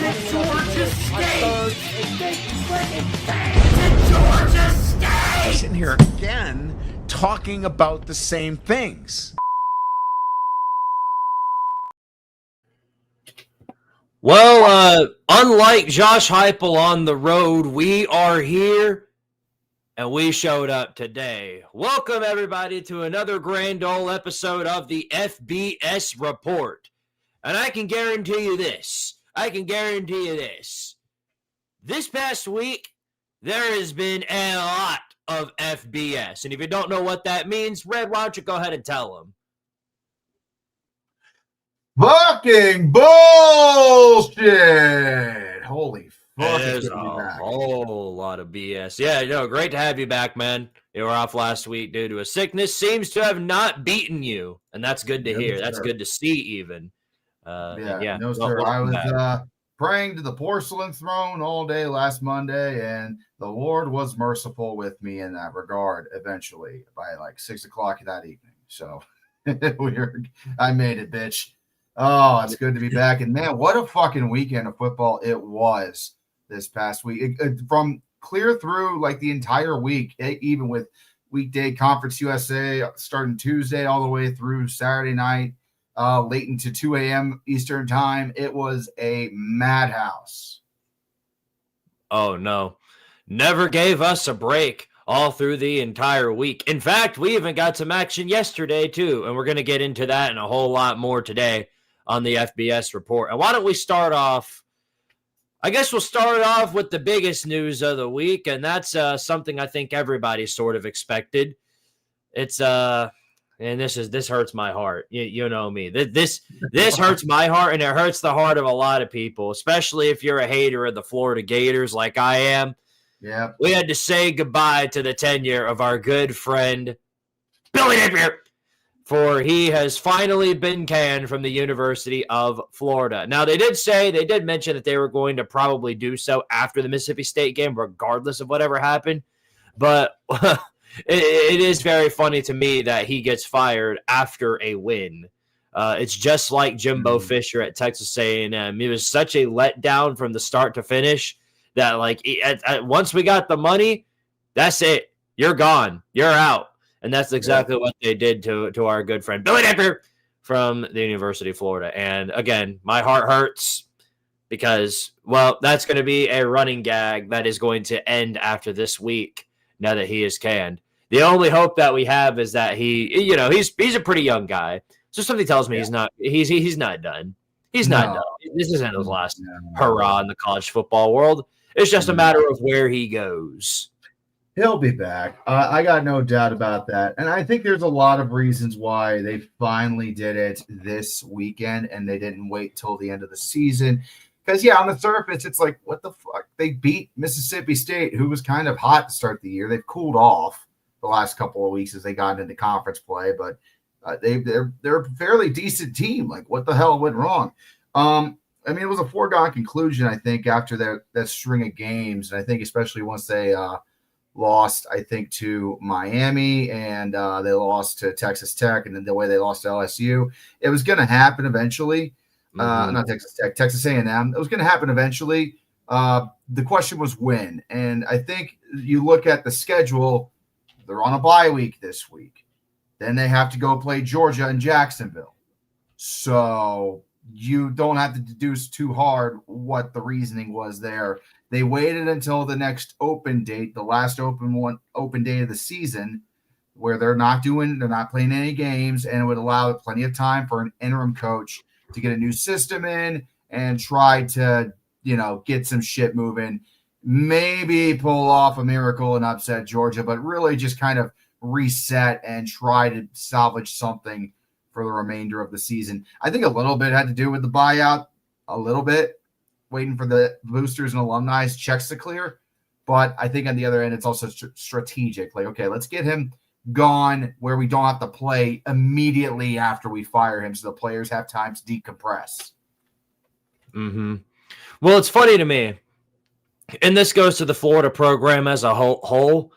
Georgia State! To Georgia State! Sitting here again talking about the same things. Well, unlike Josh Heupel on the road, we are here and we showed up today. Welcome, everybody, to another grand old episode of the FBS Report. And I can guarantee you this. This past week, there has been a lot of FBS. And if you don't know what that means, Red, why don't you go ahead and tell them? Fucking bullshit! Holy fuck! There's a whole lot of BS. Yeah, great to have you back, man. You were off last week due to a sickness. Seems to have not beaten you, and that's good to hear. That's good to see, even. No, sir. I was praying to the porcelain throne all day last Monday, and the Lord was merciful with me in that regard. Eventually, by like 6 o'clock that evening, so I made it, bitch. Oh, it's good to be back. And, man, what a fucking weekend of football it was this past week. From clear through, like, the entire week, even with weekday Conference USA starting Tuesday all the way through Saturday night, late into 2 a.m. Eastern time. It was a madhouse. Oh, no. Never gave us a break all through the entire week. In fact, we even got some action yesterday, too, and we're going to get into that and a whole lot more today on the FBS Report. And why don't we start off? I guess we'll start off with the biggest news of the week, and that's something I think everybody sort of expected. It's and this hurts my heart. You know me. This hurts my heart, and it hurts the heart of a lot of people, especially if you're a hater of the Florida Gators like I am. Yeah, we had to say goodbye to the tenure of our good friend Billy Napier, for he has finally been canned from the University of Florida. Now, they did mention that they were going to probably do so after the Mississippi State game, regardless of whatever happened. But it is very funny to me that he gets fired after a win. It's just like Jimbo Fisher at Texas A&M. It was such a letdown from the start to finish that, like, once we got the money, that's it. You're gone. You're out. And that's exactly what they did to our good friend Billy Napier from the University of Florida. And again, my heart hurts because, well, that's going to be a running gag that is going to end after this week now that he is canned. The only hope that we have is that he's a pretty young guy. So something tells me he's not done. He's not done. This isn't his last hurrah in the college football world. It's just a matter of where he goes. He'll be back. I got no doubt about that. And I think there's a lot of reasons why they finally did it this weekend and they didn't wait till the end of the season. Because, on the surface, it's like, what the fuck? They beat Mississippi State, who was kind of hot to start the year. They've cooled off the last couple of weeks as they got into conference play. But they're a fairly decent team. Like, what the hell went wrong? It was a foregone conclusion, I think, after that string of games. And I think especially once they lost, I think, to Miami, and they lost to Texas Tech, and then the way they lost to LSU. It was going to happen eventually. Not Texas Tech, Texas A&M. It was going to happen eventually. The question was when. And I think you look at the schedule, they're on a bye week this week. Then they have to go play Georgia and Jacksonville. So you don't have to deduce too hard what the reasoning was there. They waited until the next open date, the last open day of the season, where they're not playing any games, and it would allow plenty of time for an interim coach to get a new system in and try to, get some shit moving, maybe pull off a miracle and upset Georgia, but really just kind of reset and try to salvage something for the remainder of the season. I think a little bit had to do with the buyout, a little bit, waiting for the boosters and alumni checks to clear. But I think on the other end, it's also strategic. Like, okay, let's get him gone where we don't have to play immediately after we fire him so the players have time to decompress. Mm-hmm. Well, it's funny to me, and this goes to the Florida program as a whole.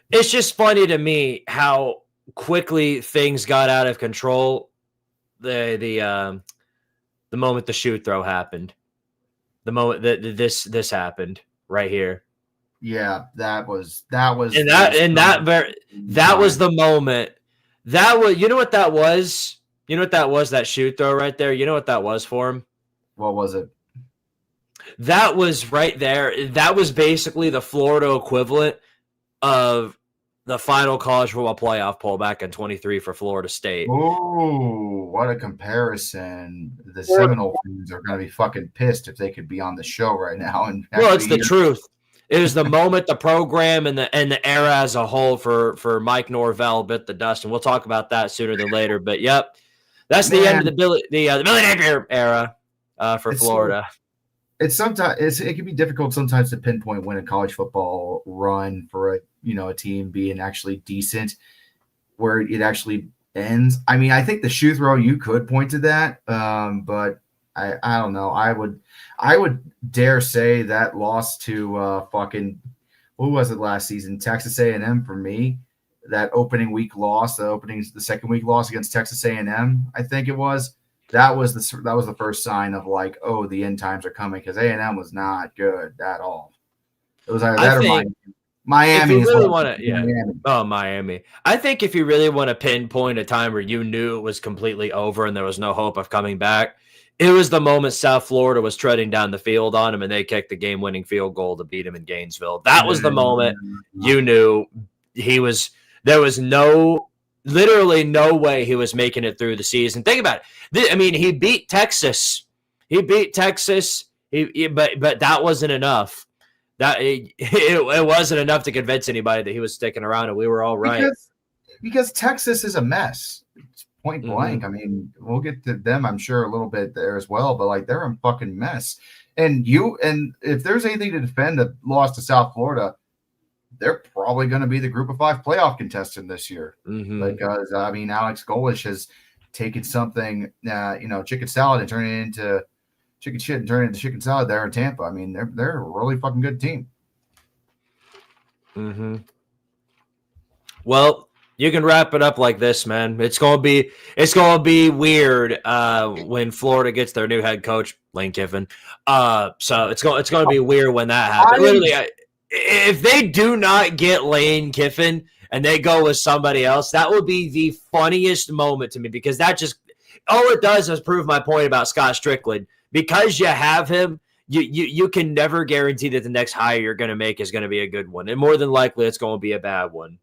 It's just funny to me how quickly things got out of control the moment the shoot throw happened. The moment that this happened right here. Yeah, that was that was the moment. That was, you know what that was? You know what that was? That shoot throw right there. You know what that was for him? What was it? That was right there. That was basically the Florida equivalent of the final college football playoff poll back in 23 for Florida State. Ooh, what a comparison. The Seminole fans are going to be fucking pissed if they could be on the show right now. And well, it's the truth. It was the moment the program and the era as a whole for Mike Norvell bit the dust, and we'll talk about that sooner than later. But, yep, that's the end of the Billy Napier era for Florida. It can be difficult sometimes to pinpoint when a college football run for a team being actually decent, where it actually ends. I mean, I think the shoe throw, you could point to that, but I don't know. I would dare say that loss to fucking, who was it last season? Texas A&M for me. That opening week loss, the second week loss against Texas A&M, I think it was. That was the first sign of like, oh, the end times are coming, because A&M was not good at all. It was either that or Miami. If you really want to, Miami. Oh, Miami. I think if you really want to pinpoint a time where you knew it was completely over and there was no hope of coming back, it was the moment South Florida was treading down the field on him and they kicked the game-winning field goal to beat him in Gainesville. That was the moment you knew there was literally no way he was making it through the season. Think about it. I mean, he beat Texas. But that wasn't enough. It wasn't enough to convince anybody that he was sticking around, and we were all right. Because Texas is a mess. It's point blank. I mean, we'll get to them, I'm sure, a little bit there as well, but like, they're a fucking mess. And if there's anything to defend the loss to South Florida, they're probably going to be the Group of 5 playoff contestant this year, because I mean, Alex Golesh has taken something, chicken salad and turned it into chicken shit and turned it into chicken salad there in Tampa. I mean, they're a really fucking good team. Well, you can wrap it up like this, man. It's gonna be weird when Florida gets their new head coach, Lane Kiffin. So it's gonna be weird when that happens. Literally, if they do not get Lane Kiffin and they go with somebody else, that would be the funniest moment to me, because that just all it does is prove my point about Scott Strickland. Because you have him, you can never guarantee that the next hire you're going to make is going to be a good one, and more than likely it's going to be a bad one.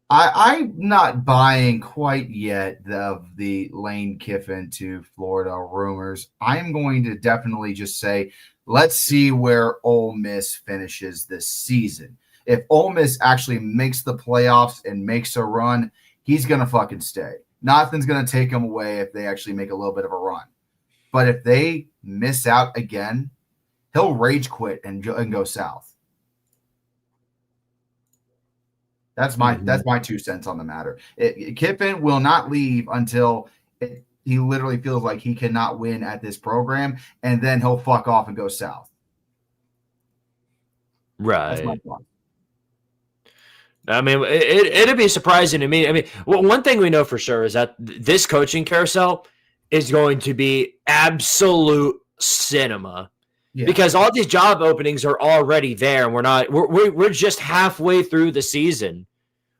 I'm not buying quite yet of the Lane Kiffin to Florida rumors. I'm going to definitely just say, let's see where Ole Miss finishes this season. If Ole Miss actually makes the playoffs and makes a run, he's going to fucking stay. Nothing's going to take him away if they actually make a little bit of a run. But if they miss out again, he'll rage quit and go south. That's my 2 cents on the matter. Kiffin will not leave until he literally feels like he cannot win at this program, and then he'll fuck off and go south. Right. That's my thought. I mean, it'd be surprising to me. I mean, one thing we know for sure is that this coaching carousel is going to be absolute cinema. Yeah. Because all these job openings are already there, and we're just halfway through the season.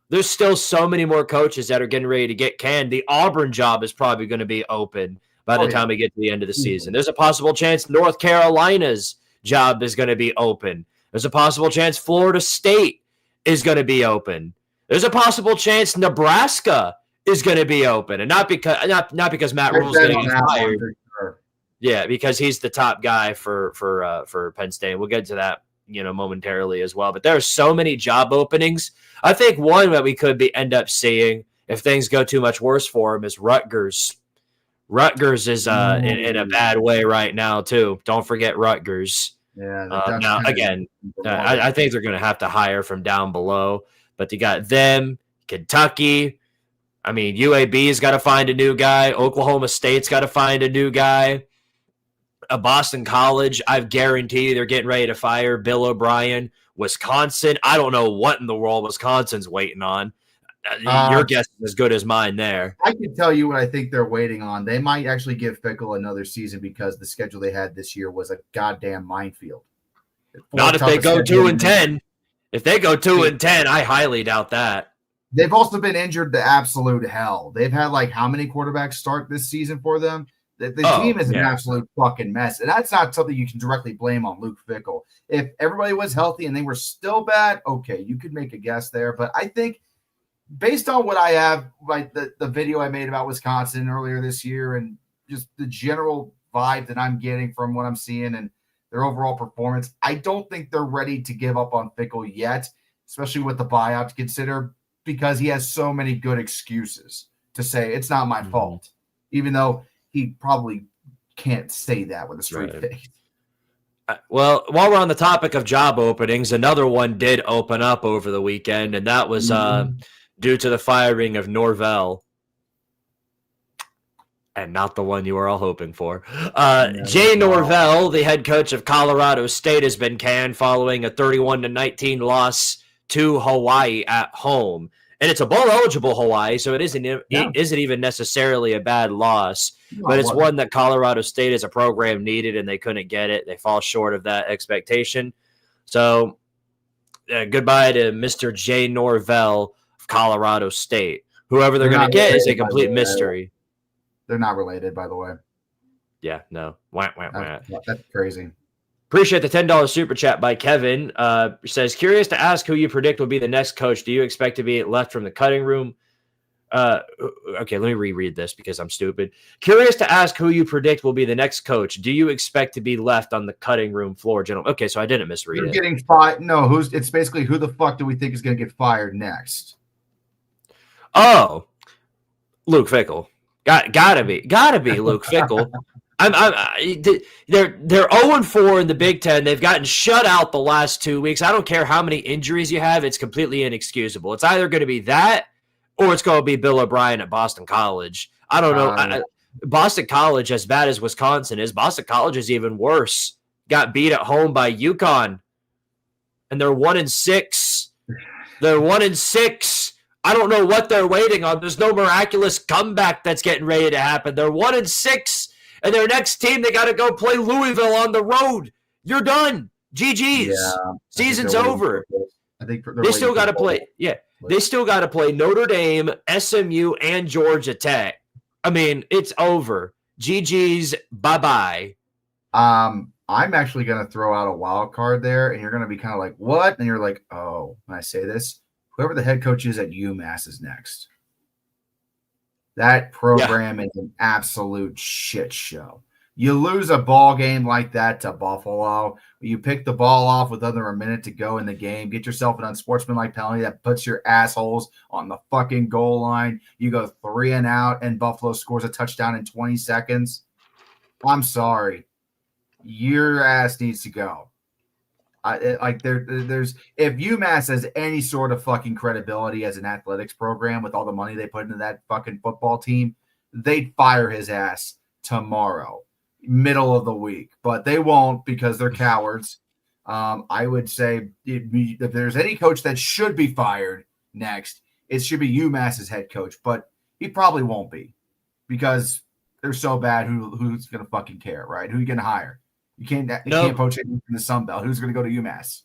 There's still so many more coaches that are getting ready to get canned. The Auburn job is probably going to be open by the time we get to the end of the season. There's a possible chance North Carolina's job is going to be open. There's a possible chance Florida State is going to be open. There's a possible chance Nebraska is going to be open, and not because Matt Rule's going to get fired. Yeah, because he's the top guy for Penn State. We'll get to that, momentarily as well. But there are so many job openings. I think one that we could end up seeing if things go too much worse for him is Rutgers. Rutgers is in a bad way right now too. Don't forget Rutgers. Yeah. Now again, I think they're going to have to hire from down below. But you got them, Kentucky. I mean, UAB's got to find a new guy. Oklahoma State's got to find a new guy. A Boston College, I guarantee you they're getting ready to fire Bill O'Brien. Wisconsin, I don't know what in the world Wisconsin's waiting on. Your guess is as good as mine there. I can tell you what I think they're waiting on. They might actually give Fickle another season because the schedule they had this year was a goddamn minefield. Not if they go 2-10. If they go 2-10, I highly doubt that. They've also been injured to absolute hell. They've had like how many quarterbacks start this season for them? The team is an absolute fucking mess. And that's not something you can directly blame on Luke Fickell. If everybody was healthy and they were still bad, okay, you could make a guess there. But I think based on what I have, like the video I made about Wisconsin earlier this year and just the general vibe that I'm getting from what I'm seeing and their overall performance, I don't think they're ready to give up on Fickell yet, especially with the buyout to consider, because he has so many good excuses to say it's not my fault, even though he probably can't say that with a straight face. Well, while we're on the topic of job openings, another one did open up over the weekend, and that was due to the firing of Norvell. And not the one you were all hoping for. Jay Norvell, the head coach of Colorado State, has been canned following a 31-19 loss to Hawaii at home. And it's a bowl-eligible Hawaii, so it isn't even necessarily a bad loss. But it's one that Colorado State as a program needed, and they couldn't get it. They fall short of that expectation. So goodbye to Mr. Jay Norvell of Colorado State. Whoever they're going to get is a complete mystery. They're not related, by the way. Yeah, no. That's crazy. Appreciate the $10 super chat by Kevin. Says, curious to ask who you predict will be the next coach. Do you expect to be left from the cutting room? Okay, let me reread this because I'm stupid. Curious to ask who you predict will be the next coach. Do you expect to be left on the cutting room floor, gentlemen? Okay, so I didn't misread it. Getting fired? No, it's basically who the fuck do we think is going to get fired next? Oh, Luke Fickell. Gotta be Luke Fickell. They're 0-4 in the Big Ten. They've gotten shut out the last 2 weeks. I don't care how many injuries you have. It's completely inexcusable. It's either going to be that or it's going to be Bill O'Brien at Boston College. I don't know. Boston College, as bad as Wisconsin is, Boston College is even worse. Got beat at home by UConn, and they're 1-6. They're 1-6. I don't know what they're waiting on. There's no miraculous comeback that's getting ready to happen. They're 1-6, and their next team, they got to go play Louisville on the road. You're done. GG's. Yeah, season's over. I think they still got to play. Yeah, they still got to play Notre Dame, SMU, and Georgia Tech. I mean, it's over. GG's. Bye-bye. I'm actually going to throw out a wild card there, and you're going to be kind of like, what? And you're like, oh, when I say this, whoever the head coach is at UMass is next. That program is an absolute shit show. You lose a ball game like that to Buffalo. You pick the ball off with under a minute to go in the game. Get yourself an unsportsmanlike penalty that puts your assholes on the fucking goal line. You go 3 and out, and Buffalo scores a touchdown in 20 seconds. I'm sorry. Your ass needs to go. There's if UMass has any sort of fucking credibility as an athletics program with all the money they put into that fucking football team, they'd fire his ass tomorrow, middle of the week. But they won't because they're cowards. I would say if there's any coach that should be fired next, it should be UMass's head coach. But he probably won't be because they're so bad. Who's gonna fucking care, right? Who are you gonna hire? You can't poach it in the Sun Belt. Who's going to go to UMass?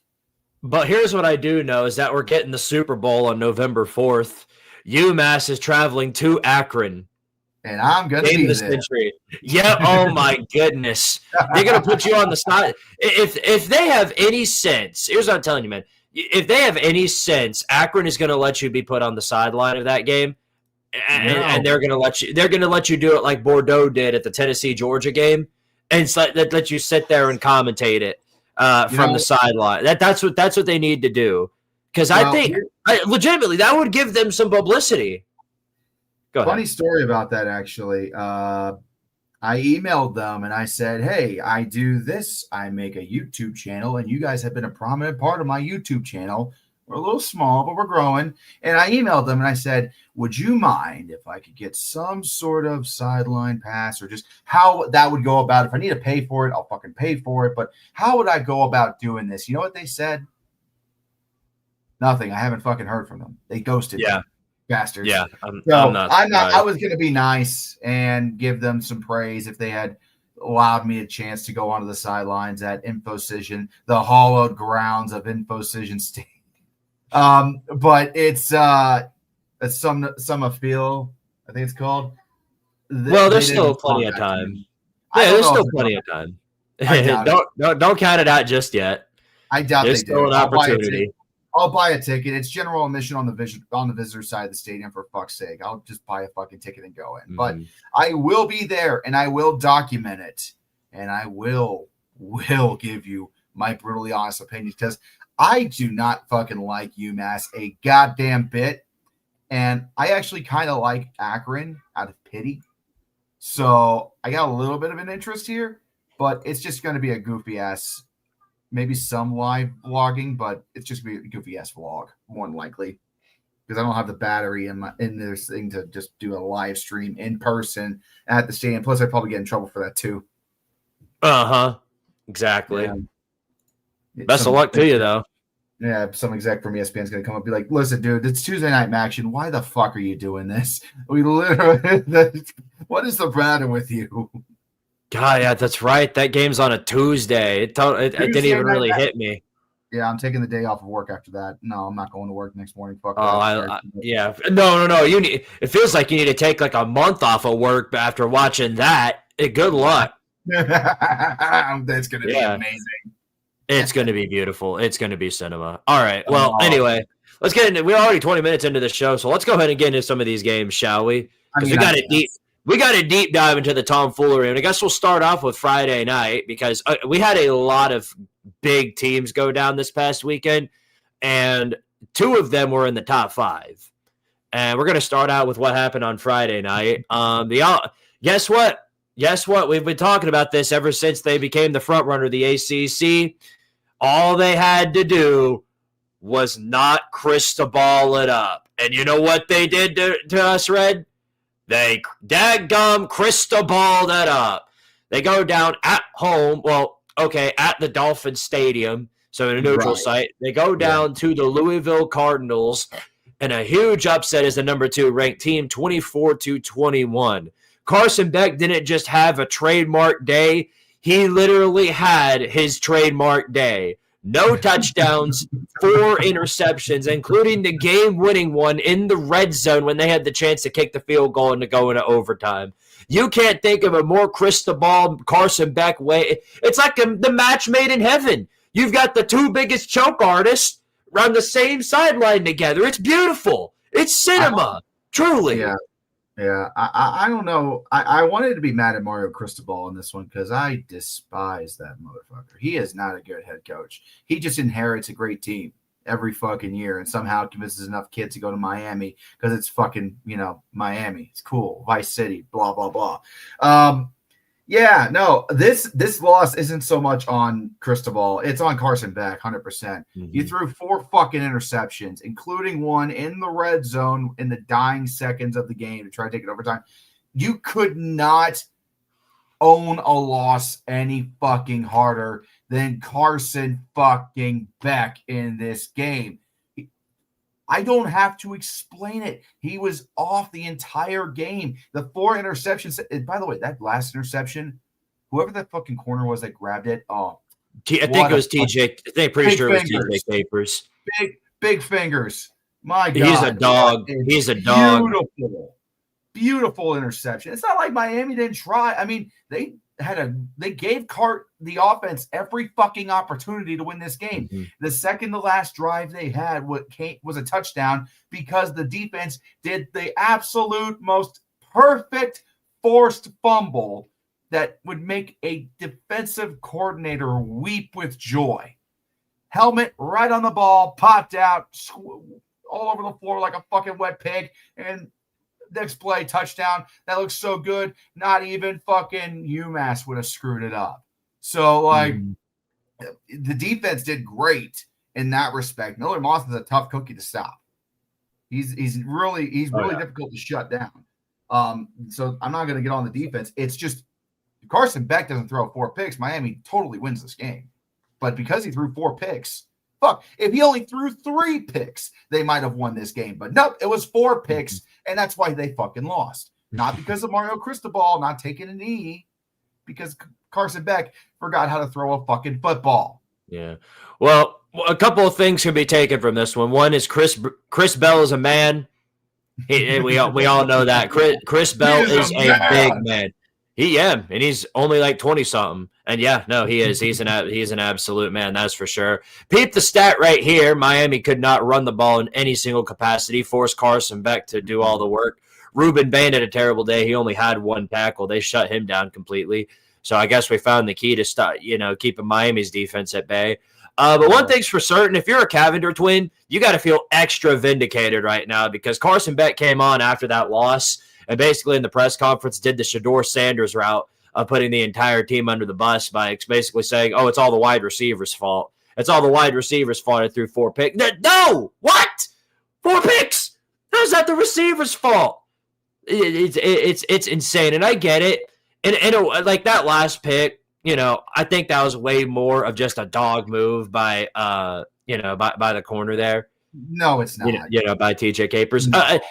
But here's what I do know is that we're getting the Super Bowl on November 4th. UMass is traveling to Akron. And I'm going to be there. Yeah, oh my goodness. They're going to put you on the side. If they have any sense, here's what I'm telling you, man. If they have any sense, Akron is going to let you be put on the sideline of that game. And they're going to let you do it like Bordeaux did at the Tennessee-Georgia game. And it's like that let you sit there and commentate it from the sideline. That's what they need to do. Because I think legitimately that would give them some publicity. Go ahead. Funny story about that, actually. I emailed them and I said, hey, I do this. I make a YouTube channel, and you guys have been a prominent part of my YouTube channel. We're a little small, but we're growing. And I emailed them and I said, would you mind if I could get some sort of sideline pass or just how that would go about? If I need to pay for it, I'll fucking pay for it. But how would I go about doing this? You know what they said? Nothing. I haven't fucking heard from them. They ghosted me. bastards. Yeah, I'm not. I was going to be nice and give them some praise if they had allowed me a chance to go onto the sidelines at Infocision, the hallowed grounds of Infocision State. But it's Summer Field, I think it's called. Well, there's still plenty of time. Yeah, there's still plenty of time. Don't count it out just yet. I doubt there's they still do. an opportunity. I'll buy a ticket. It's general admission on the visitor side of the stadium, for fuck's sake. I'll just buy a fucking ticket and go in. But I will be there, and I will document it, and I will give you my brutally honest opinions, because I do not fucking like UMass a goddamn bit, and I actually kind of like Akron out of pity. So I got a little bit of an interest here, but it's just going to be a goofy ass. Maybe some live vlogging, but it's just be a goofy ass vlog, more than likely, because I don't have the battery in this thing to just do a live stream in person at the stadium. Plus, I'd probably get in trouble for that too. Exactly. Yeah. Best of luck to you, though. Yeah, some exec from ESPN is going to come up and be like, "Listen, dude, it's Tuesday Night Action. Why the fuck are you doing this? We literally, what is the matter with you?" God, yeah, that's right. That game's on a Tuesday. It didn't even really hit me. Yeah, I'm taking the day off of work after that. No, I'm not going to work next morning. Fuck. Yeah. No. It feels like you need to take like a month off of work after watching that. Good luck. That's going to be amazing. It's going to be beautiful. It's going to be cinema. All right. Well, anyway, let's get into. We're already 20 minutes into the show, so let's go ahead and get into some of these games, shall we? Because we got a deep dive into the tomfoolery, and I guess we'll start off with Friday night, because we had a lot of big teams go down this past weekend, and two of them were in the top 5. And we're going to start out with what happened on Friday night. Guess what? We've been talking about this ever since they became the front runner of the ACC. All they had to do was not crystal it up. And you know what they did to us, Red? They daggum crystal balled it up. They go down at home. Well, okay, at the Dolphin Stadium, so in a neutral site. They go down to the Louisville Cardinals, and a huge upset is the number 2 ranked team, 24-21. Carson Beck didn't just have a trademark day. He literally had his trademark day. No touchdowns, 4 interceptions, including the game-winning one in the red zone when they had the chance to kick the field goal and to go into overtime. You can't think of a more crystal ball Carson Beck way. It's like the match made in heaven. You've got the 2 biggest choke artists around the same sideline together. It's beautiful. It's cinema, truly. Yeah, I don't know. I wanted to be mad at Mario Cristobal in this one because I despise that motherfucker. He is not a good head coach. He just inherits a great team every fucking year and somehow convinces enough kids to go to Miami because it's fucking, Miami. It's cool. Vice City, blah, blah, blah. Yeah, no, this loss isn't so much on Cristobal. It's on Carson Beck, 100%. Mm-hmm. You threw 4 fucking interceptions, including one in the red zone in the dying seconds of the game to try to take it overtime. You could not own a loss any fucking harder than Carson fucking Beck in this game. I don't have to explain it. He was off the entire game. The 4 interceptions. And by the way, that last interception, whoever that fucking corner was that grabbed it, I think it was TJ. I think pretty sure it was TJ Capers. Big fingers. My God. He's a dog. He's a dog. Beautiful interception. It's not like Miami didn't try. I mean, they gave the offense every fucking opportunity to win this game. Mm-hmm. The second to last drive they had was a touchdown because the defense did the absolute most perfect forced fumble that would make a defensive coordinator weep with joy. Helmet right on the ball, popped out, all over the floor like a fucking wet pig, and next play, touchdown. That looks so good. Not even fucking UMass would have screwed it up. So, the defense did great in that respect. Miller Moss is a tough cookie to stop. He's really difficult to shut down. So I'm not going to get on the defense. It's just if Carson Beck doesn't throw 4 picks, Miami totally wins this game. But because he threw 4 picks, Fuck, if he only threw 3 picks, they might have won this game. But nope, it was 4 picks, and that's why they fucking lost. Not because of Mario Cristobal not taking a knee, because Carson Beck forgot how to throw a fucking football. Yeah. Well, a couple of things can be taken from this one. One is Chris Bell is a man. We all know that. Chris Bell is a big man. And he's only like 20-something. And yeah, no, he is. He's an absolute man, that's for sure. Peep the stat right here. Miami could not run the ball in any single capacity, forced Carson Beck to do all the work. Ruben Bain had a terrible day. He only had 1 tackle. They shut him down completely. So I guess we found the key to stop, keeping Miami's defense at bay. But one thing's for certain, if you're a Cavender twin, you got to feel extra vindicated right now because Carson Beck came on after that loss and basically in the press conference did the Shador Sanders route of putting the entire team under the bus by basically saying, oh, it's all the wide receivers' fault. It's all the wide receivers' fault. I threw 4 picks. No! What? 4 picks? How's that the receivers' fault? It's insane, and I get it. And like that last pick, I think that was way more of just a dog move by the corner there. No, it's not. By TJ Capers.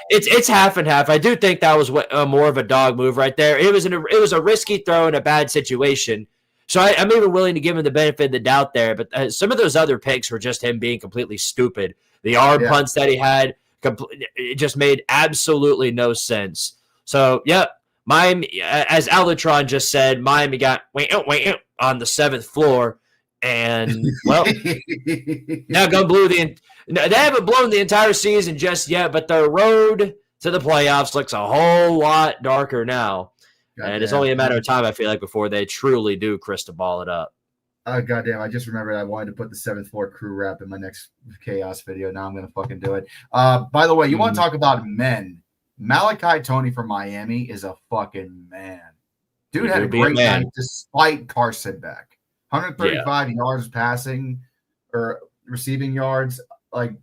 It's half and half. I do think that was more of a dog move right there. It was a risky throw in a bad situation. So I'm even willing to give him the benefit of the doubt there. But some of those other picks were just him being completely stupid. The arm punts that he had, it just made absolutely no sense. So, yeah, Miami, as Alatron just said, Miami got on the 7th floor. And, well, now they haven't blown the entire season just yet, but the road to the playoffs looks a whole lot darker now. And it's only a matter of time, I feel like, before they truly do Cristobal it up. Goddamn, I just remembered I wanted to put the 7th floor crew rap in my next chaos video. Now I'm going to fucking do it. By the way, you want to talk about men. Malachi Toney from Miami is a fucking man. Dude had a great night despite Carson Beck. 135 yards passing or receiving yards. Like,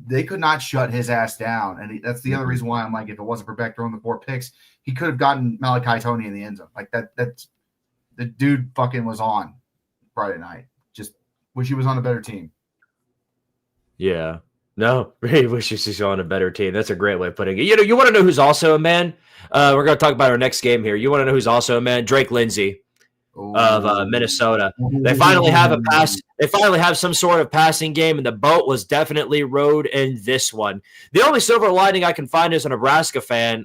they could not shut his ass down. And that's the other reason why I'm like, if it wasn't for Beck throwing the 4 picks, he could have gotten Malachi Toney in the end zone. Like, that's the dude fucking was on Friday night. Just wish he was on a better team. Yeah. No, really wishes he's on a better team. That's a great way of putting it. You want to know who's also a man? We're going to talk about our next game here. You want to know who's also a man? Drake Lindsey of Minnesota. They finally have a pass. They finally have some sort of passing game, and the boat was definitely rowed in this one. The only silver lining I can find as a Nebraska fan,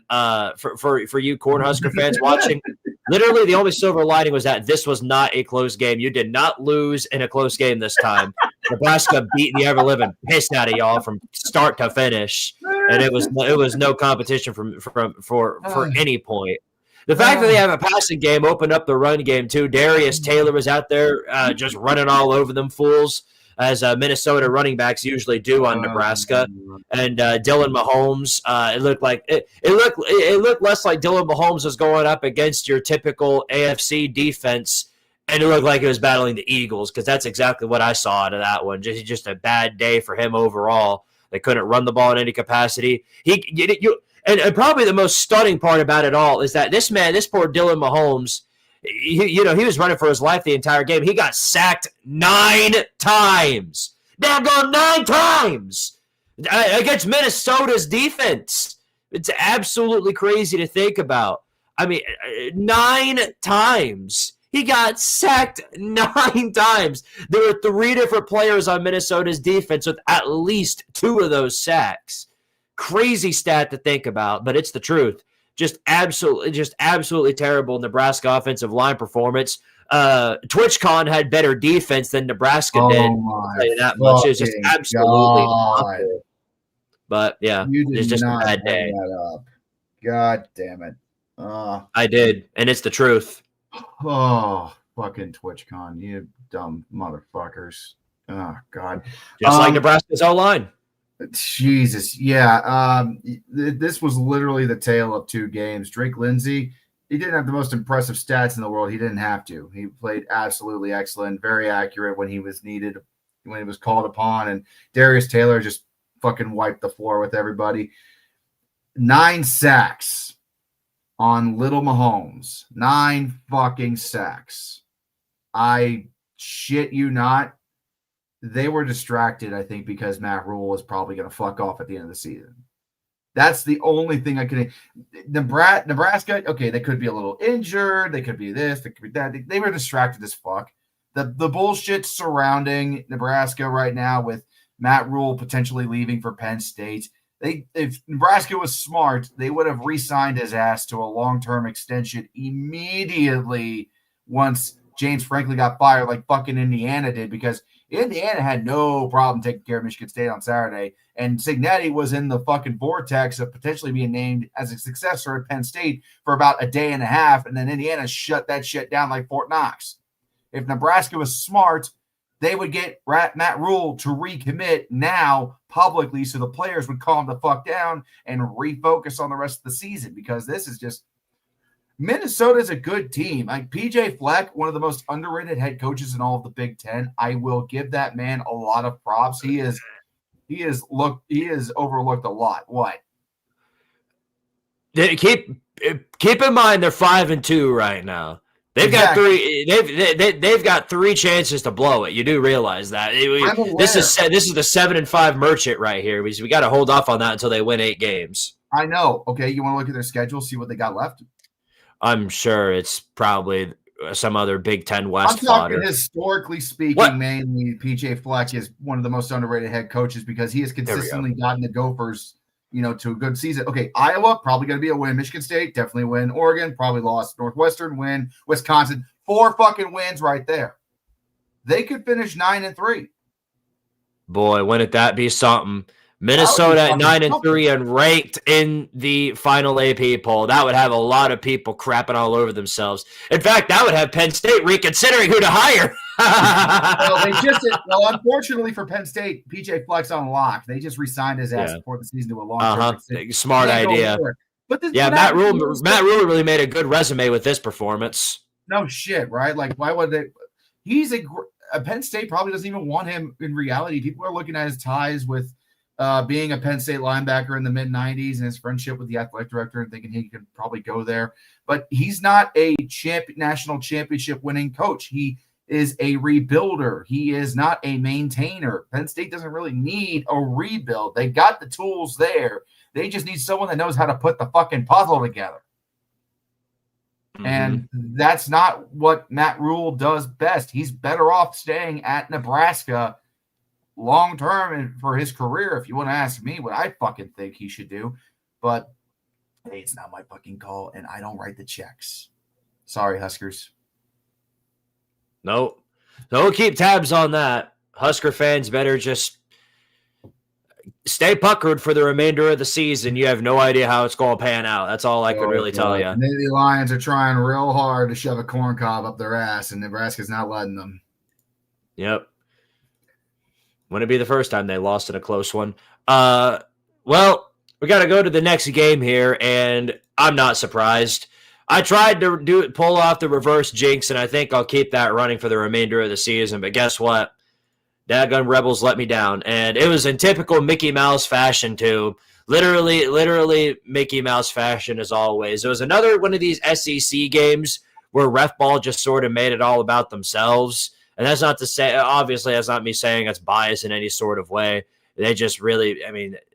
for you Cornhusker fans watching, literally the only silver lining was that this was not a close game. You did not lose in a close game this time. Nebraska beat the ever-living piss out of y'all from start to finish, and it was no competition for any point. The fact that they have a passing game opened up the run game too. Darius Taylor was out there just running all over them fools, as Minnesota running backs usually do on Nebraska. And Dylan Mahomes, it looked less like Dylan Mahomes was going up against your typical AFC defense. And it looked like it was battling the Eagles, because that's exactly what I saw out of that one. Just a bad day for him overall. They couldn't run the ball in any capacity. And probably the most stunning part about it all is that this poor Dylan Mahomes, he was running for his life the entire game. He got sacked 9 times. Now gone 9 times against Minnesota's defense. It's absolutely crazy to think about. I mean, 9 times. He got sacked 9 times. There were 3 different players on Minnesota's defense with at least 2 of those sacks. Crazy stat to think about, but it's the truth. Just absolutely terrible Nebraska offensive line performance. TwitchCon had better defense than Nebraska did. I'll tell you that much. It was just absolutely awful. But yeah, it's just a bad day. God damn it. I did, and it's the truth. Oh, fucking TwitchCon, you dumb motherfuckers. Oh, God. Just like Nebraska's O-line. Jesus, yeah. This was literally the tale of 2 games. Drake Lindsey, he didn't have the most impressive stats in the world. He didn't have to. He played absolutely excellent, very accurate when he was needed, when he was called upon. And Darius Taylor just fucking wiped the floor with everybody. 9 sacks on Little Mahomes. 9 fucking sacks. I shit you not. they were distracted, I think, because Matt Rule was probably going to fuck off at the end of the season. That's the only thing I could. Nebraska, okay, they could be a little injured. They could be this. They could be that. They were distracted as fuck. The bullshit surrounding Nebraska right now with Matt Rule potentially leaving for Penn State. If Nebraska was smart, they would have re-signed his ass to a long-term extension immediately once James Franklin got fired, like fucking Indiana did, because Indiana had no problem taking care of Michigan State on Saturday, and Cignetti was in the fucking vortex of potentially being named as a successor at Penn State for about a day and a half, and then Indiana shut that shit down like Fort Knox. If Nebraska was smart, they would get Matt Rule to recommit now publicly so the players would calm the fuck down and refocus on the rest of the season, because this is just Minnesota's a good team. Like PJ Fleck, one of the most underrated head coaches in all of the Big Ten. I will give that man a lot of props. He is overlooked a lot. What? Keep in mind they're 5-2 right now. They've got three chances to blow it. You do realize that. This is the 7-5 merchant right here. We got to hold off on that until they win 8 games. I know. Okay, you want to look at their schedule, see what they got left? I'm sure it's probably some other Big Ten West I'm talking fodder. Historically speaking, mainly PJ Fleck is one of the most underrated head coaches because he has consistently gotten the Gophers, to a good season. Okay, Iowa, probably going to be a win. Michigan State, definitely win. Oregon, probably lost. Northwestern, win. Wisconsin, 4 fucking wins right there. They could finish 9-3. Boy, wouldn't that be something? Minnesota at 9-3 and ranked in the final AP poll. That would have a lot of people crapping all over themselves. In fact, that would have Penn State reconsidering who to hire. Unfortunately for Penn State, PJ Fleck's on lock. They just re-signed his ass before the season to a long-term extension. Smart idea. But Matt Rule really made a good resume with this performance. No shit, right? Like, why would they? He's Penn State probably doesn't even want him in reality. People are looking at his ties with being a Penn State linebacker in the mid-90s and his friendship with the athletic director and thinking he could probably go there. But he's not a national championship winning coach. He is a rebuilder. He is not a maintainer. Penn State doesn't really need a rebuild. They got the tools there. They just need someone that knows how to put the fucking puzzle together. Mm-hmm. And that's not what Matt Rule does best. He's better off staying at Nebraska long term and for his career, if you want to ask me what I fucking think he should do. But hey, it's not my fucking call, and I don't write the checks. Sorry, Huskers. No, we'll keep tabs on that. Husker fans better just stay puckered for the remainder of the season. You have no idea how it's going to pan out. That's all I could really tell you. Maybe the Lions are trying real hard to shove a corn cob up their ass, and Nebraska's not letting them. Yep. Wouldn't it be the first time they lost in a close one? Well, we got to go to the next game here, and I'm not surprised. I tried to pull off the reverse jinx, and I think I'll keep that running for the remainder of the season. But guess what? Dadgun Rebels let me down, and it was in typical Mickey Mouse fashion too. Literally Mickey Mouse fashion as always. It was another one of these SEC games where ref ball just sort of made it all about themselves. And that's not to say, obviously, that's not me saying it's biased in any sort of way. They just really,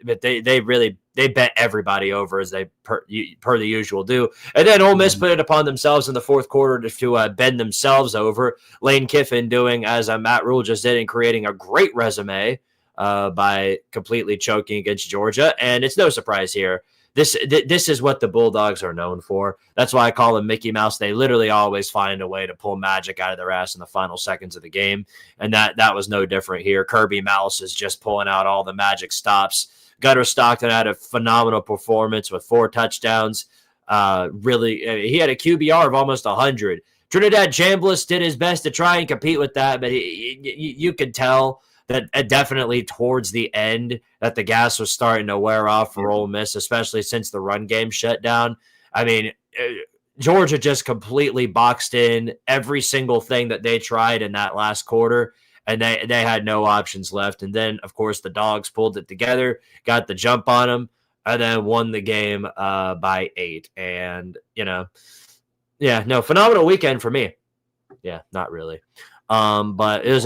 but they bet everybody over as they per the usual do. And then Ole Miss put it upon themselves in the fourth quarter to bend themselves over. Lane Kiffin doing as Matt Rule just did and creating a great resume by completely choking against Georgia. And it's no surprise here. This is what the Bulldogs are known for. That's why I call them Mickey Mouse. They literally always find a way to pull magic out of their ass in the final seconds of the game. And that was no different here. Kirby Mouse is just pulling out all the magic stops. Gunnar Stockton had a phenomenal performance with 4 touchdowns. He had a QBR of almost 100. Trinidad Chambliss did his best to try and compete with that, but you could tell that definitely towards the end that the gas was starting to wear off for Ole Miss, especially since the run game shut down. Georgia just completely boxed in every single thing that they tried in that last quarter, and they had no options left. And then, of course, the Dogs pulled it together, got the jump on them, and then won the game by 8. And, phenomenal weekend for me. Yeah, not really. But it was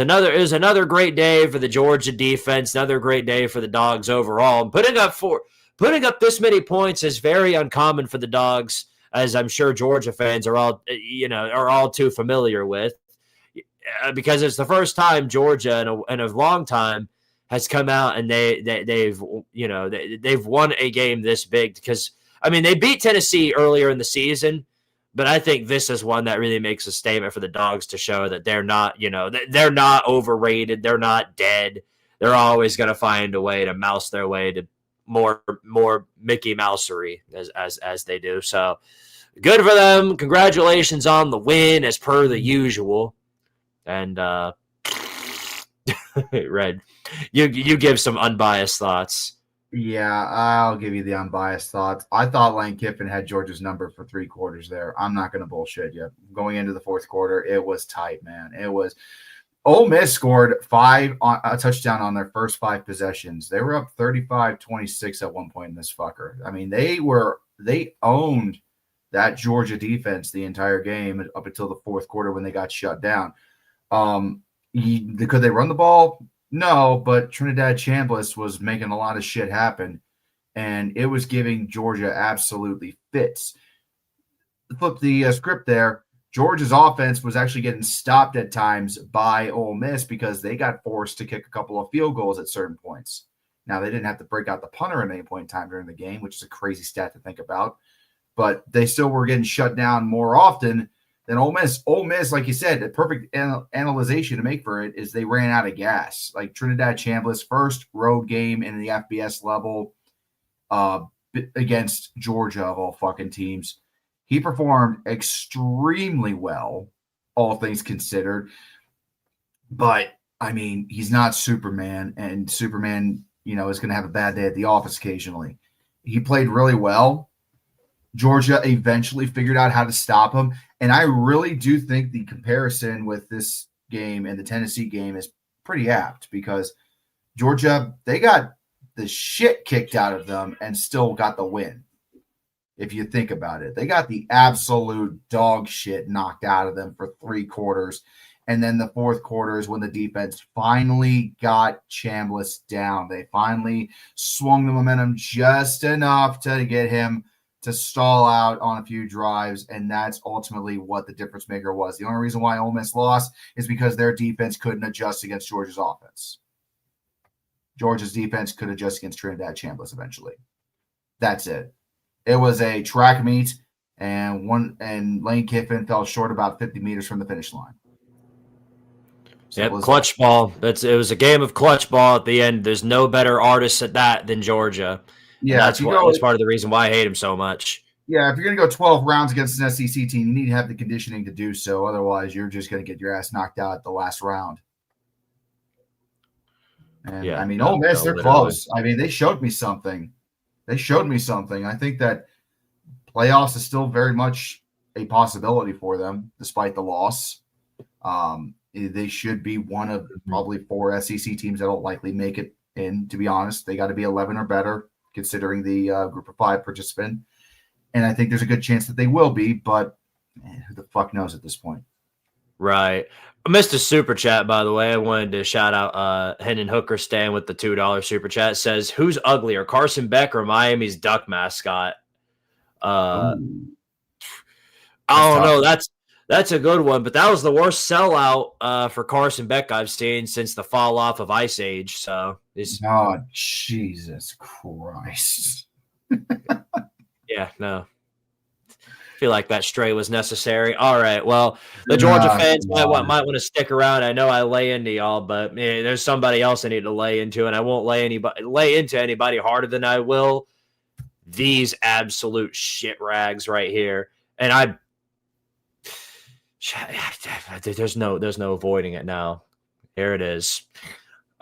another great day for the Georgia defense, another great day for the Dogs overall. And putting up this many points is very uncommon for the Dogs, as I'm sure Georgia fans are all too familiar with, because it's the first time Georgia in a long time has come out and they've won a game this big. Because I mean, they beat Tennessee earlier in the season, but I think this is one that really makes a statement for the Dogs to show that they're not overrated, they're not dead. They're always going to find a way to mouse their way to more Mickey Mousery as they do. So good for them. Congratulations on the win, as per the usual. And Red, you give some unbiased thoughts. Yeah, I'll give you the unbiased thoughts. I thought Lane Kiffin had Georgia's number for 3 quarters there. I'm not going to bullshit you. Going into the fourth quarter, it was tight, man. It was. Ole Miss scored a touchdown on their first 5 possessions. They were up 35-26 at one point in this fucker. I mean, they owned that Georgia defense the entire game up until the fourth quarter when they got shut down. Could they run the ball? No, but Trinidad Chambliss was making a lot of shit happen, and it was giving Georgia absolutely fits. Flip the script there. Georgia's offense was actually getting stopped at times by Ole Miss because they got forced to kick a couple of field goals at certain points. Now, they didn't have to break out the punter at any point in time during the game, which is a crazy stat to think about, but they still were getting shut down more often than Ole Miss. Ole Miss, like you said, the perfect analyzation to make for it is they ran out of gas. Like Trinidad Chambliss' first road game in the FBS level against Georgia, of all fucking teams. He performed extremely well, all things considered. But, I mean, he's not Superman, and Superman, is going to have a bad day at the office occasionally. He played really well. Georgia eventually figured out how to stop him. And I really do think the comparison with this game and the Tennessee game is pretty apt because Georgia, they got the shit kicked out of them and still got the win. If you think about it, they got the absolute dog shit knocked out of them for 3 quarters. And then the fourth quarter is when the defense finally got Chambliss down. They finally swung the momentum just enough to get him to stall out on a few drives. And that's ultimately what the difference maker was. The only reason why Ole Miss lost is because their defense couldn't adjust against Georgia's offense. Georgia's defense could adjust against Trinidad Chambliss eventually. That's it. It was a track meet, and Lane Kiffin fell short about 50 meters from the finish line. So yep, clutch ball. It was a game of clutch ball at the end. There's no better artists at that than Georgia. Yeah, that's part of the reason why I hate him so much. Yeah, if you're going to go 12 rounds against an SEC team, you need to have the conditioning to do so. Otherwise, you're just going to get your ass knocked out at the last round. And yeah, I mean, Ole Miss, they're close. I mean, they showed me something. I think that playoffs is still very much a possibility for them, despite the loss. They should be one of probably 4 SEC teams that will likely make it in, to be honest. They got to be 11 or better, considering the group of 5 participant. And I think there's a good chance that they will be, but who the fuck knows at this point? Right. I missed a super chat, by the way. I wanted to shout out Hendon Hooker Stan with the $2 super chat. It says, who's uglier, Carson Beck or Miami's Duck mascot? I don't know. That's a good one, but that was the worst sellout for Carson Beck I've seen since the fall off of Ice Age. So oh, Jesus Christ. Yeah, no. I feel like that stray was necessary. All right, well, the Georgia fans might want to stick around. I know I lay into y'all, but there's somebody else I need to lay into, and I won't lay into anybody harder than I will these absolute shit rags right here. And there's no avoiding it now. Here it is.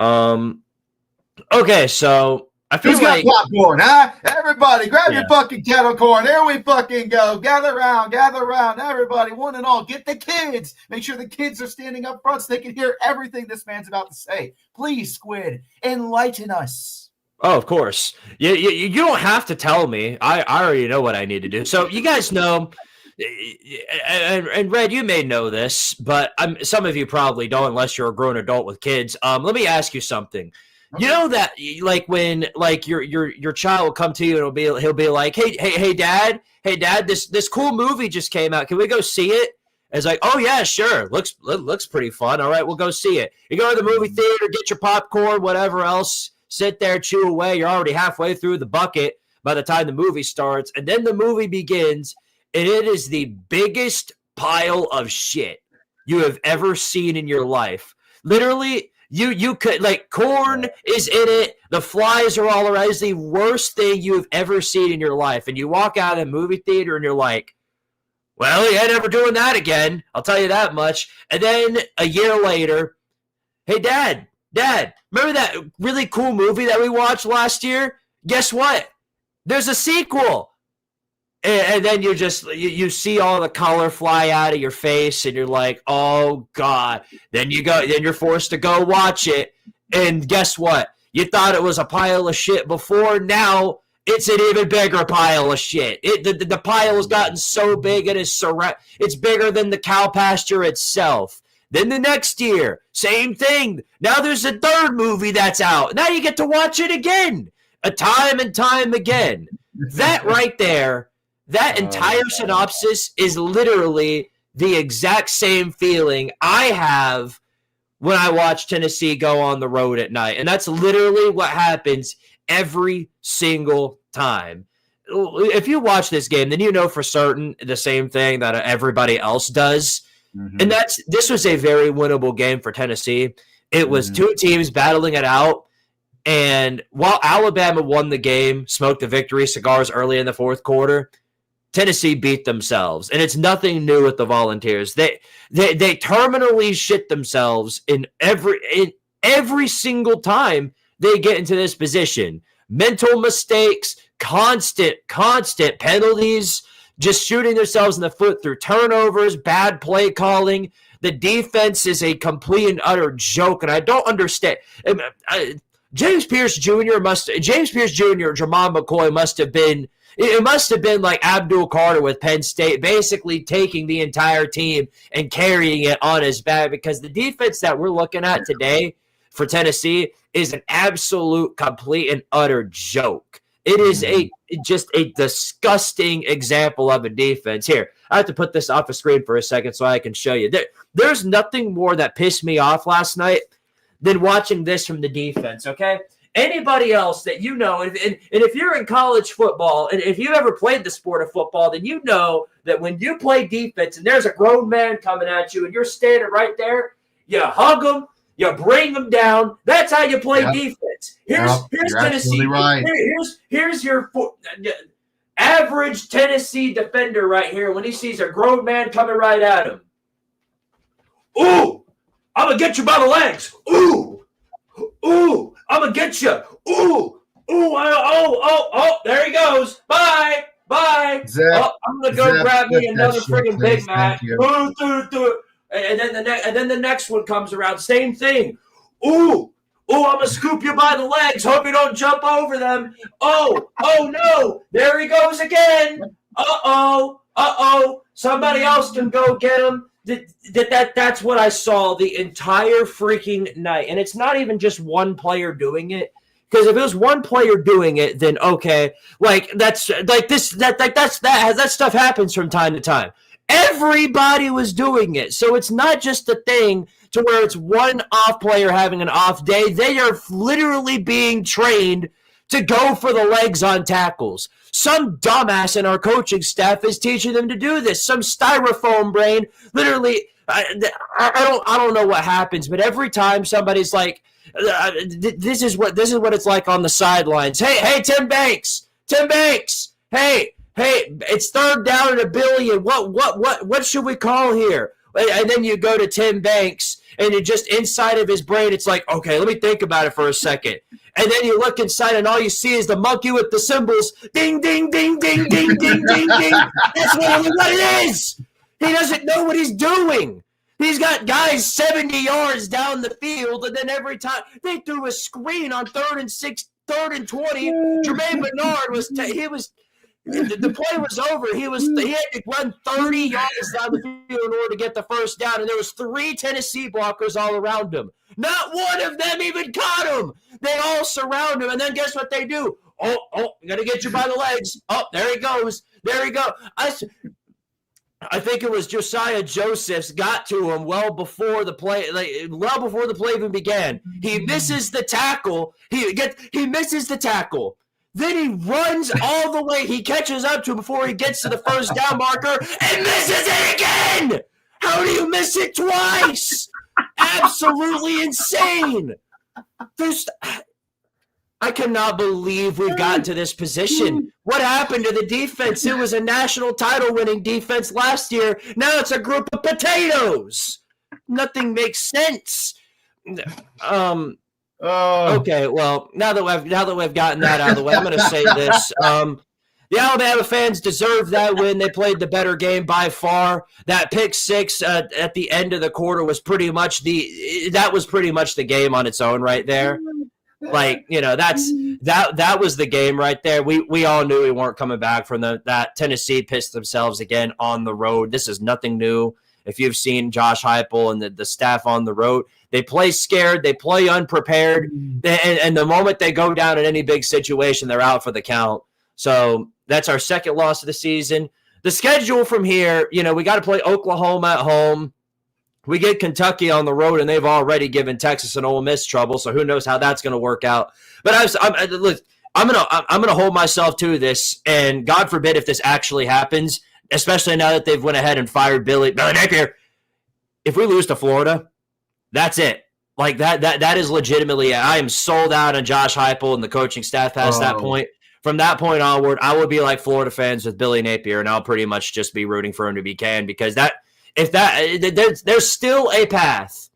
Okay, so I feel Who's got popcorn, huh? Everybody, grab your fucking kettle corn. Here we fucking go. Gather around, everybody, one and all. Get the kids. Make sure the kids are standing up front so they can hear everything this man's about to say. Please, Squid, enlighten us. Oh, of course. You don't have to tell me. I already know what I need to do. So you guys know and Red, you may know this, but some of you probably don't unless you're a grown adult with kids. Let me ask you something. Okay. You know that like when like your child will come to you and he'll be like, hey dad, this cool movie just came out. Can we go see it? It's like, oh yeah, sure. Looks pretty fun. All right, we'll go see it. You go to the movie theater, get your popcorn, whatever else, sit there, chew away. You're already halfway through the bucket by the time the movie starts, and then the movie begins, and it is the biggest pile of shit you have ever seen in your life. Literally, you could, like, corn is in it, the flies are all around. It's the worst thing you have ever seen in your life. And you walk out of the movie theater and you're like, well, yeah, never doing that again. I'll tell you that much. And then a year later, hey, Dad, remember that really cool movie that we watched last year? Guess what? There's a sequel. And then you see all the color fly out of your face, and you're like, oh God. Then you're forced to go watch it. And guess what? You thought it was a pile of shit before. Now it's an even bigger pile of shit. The pile has gotten so big it's bigger than the cow pasture itself. Then the next year, same thing. Now there's a third movie that's out. Now you get to watch it again, time and time again. That right there, that entire synopsis is literally the exact same feeling I have when I watch Tennessee go on the road at night. And that's literally what happens every single time. If you watch this game, then you know for certain the same thing that everybody else does. Mm-hmm. And this was a very winnable game for Tennessee. It was two teams battling it out. And while Alabama won the game, smoked the victory cigars early in the fourth quarter, Tennessee beat themselves. And it's nothing new with the Volunteers. They terminally shit themselves in every single time they get into this position. Mental mistakes, constant penalties, just shooting themselves in the foot through turnovers, bad play calling. The defense is a complete and utter joke, and I don't understand. James Pierce Jr., Jermon McCoy must have been like Abdul Carter with Penn State, basically taking the entire team and carrying it on his back, because the defense that we're looking at today for Tennessee is an absolute, complete, and utter joke. It is just a disgusting example of a defense. Here, I have to put this off the screen for a second so I can show you. There's nothing more that pissed me off last night than watching this from the defense, okay? Anybody else that you know, and if you're in college football, and if you ever played the sport of football, then you know that when you play defense and there's a grown man coming at you and you're standing right there, you hug them, you bring them down. That's how you play defense. Here's Tennessee. Right. Here's your average Tennessee defender right here when he sees a grown man coming right at him. Ooh, I'm going to get you by the legs. Ooh, I'm going to get you. Ooh, there he goes. Bye. Zach, I'm going to go grab me another friggin' Big Mac. And then the next one comes around. Same thing. Ooh, I'm going to scoop you by the legs. Hope you don't jump over them. Oh, no. There he goes again. Uh-oh. Somebody else can go get him. That's what I saw the entire freaking night. And it's not even just one player doing it. Because if it was one player doing it, then okay. Like that stuff happens from time to time. Everybody was doing it. So it's not just a thing to where it's one off player having an off day. They are literally being trained to go for the legs on tackles. Some dumbass in our coaching staff is teaching them to do this. Some styrofoam brain, literally, I don't know what happens, but every time somebody's like, this is what it's like on the sidelines. Hey, Tim Banks, hey, it's third down and $1 billion. What should we call here? And then you go to Tim Banks, and it just inside of his brain, it's like, okay, let me think about it for a second. And then you look inside, and all you see is the monkey with the cymbals. Ding, ding, ding, ding, ding, ding, ding, ding. That's what it is. He doesn't know what he's doing. He's got guys 70 yards down the field, and then every time they threw a screen on 3rd and 6, 3rd and 20, Jermaine Bernard The play was over. He had to run 30 yards down the field in order to get the first down, and there was 3 Tennessee blockers all around him. Not one of them even caught him. They all surround him, and then guess what they do? Oh, gonna get you by the legs. Oh, there he goes. There he goes. I think it was Josiah Josephs got to him well before the play even began. He misses the tackle. He misses the tackle. Then he runs all the way. He catches up to him before he gets to the first down marker and misses it again. How do you miss it twice? Absolutely insane. I cannot believe we've gotten to this position. What happened to the defense? It was a national title-winning defense last year. Now it's a group of potatoes. Nothing makes sense. Okay, well, now that we've gotten that out of the way, I'm going to say this. The Alabama fans deserve that win. They played the better game by far. That pick six at the end of the quarter was pretty much the game on its own right there. Like, that was the game right there. We all knew we weren't coming back from that. Tennessee pissed themselves again on the road. This is nothing new. If you've seen Josh Heupel and the staff on the road, they play scared, they play unprepared, and the moment they go down in any big situation, they're out for the count. So that's our second loss of the season. The schedule from here, we got to play Oklahoma at home. We get Kentucky on the road, and they've already given Texas and Ole Miss trouble, so who knows how that's going to work out. But I'm gonna hold myself to this, and God forbid if this actually happens, especially now that they've went ahead and fired Billy Napier. If we lose to Florida, that's it. Like that is legitimately it. I am sold out on Josh Heupel and the coaching staff past that point. From that point onward, I will be like Florida fans with Billy Napier, and I'll pretty much just be rooting for him to be canned because there's still a path.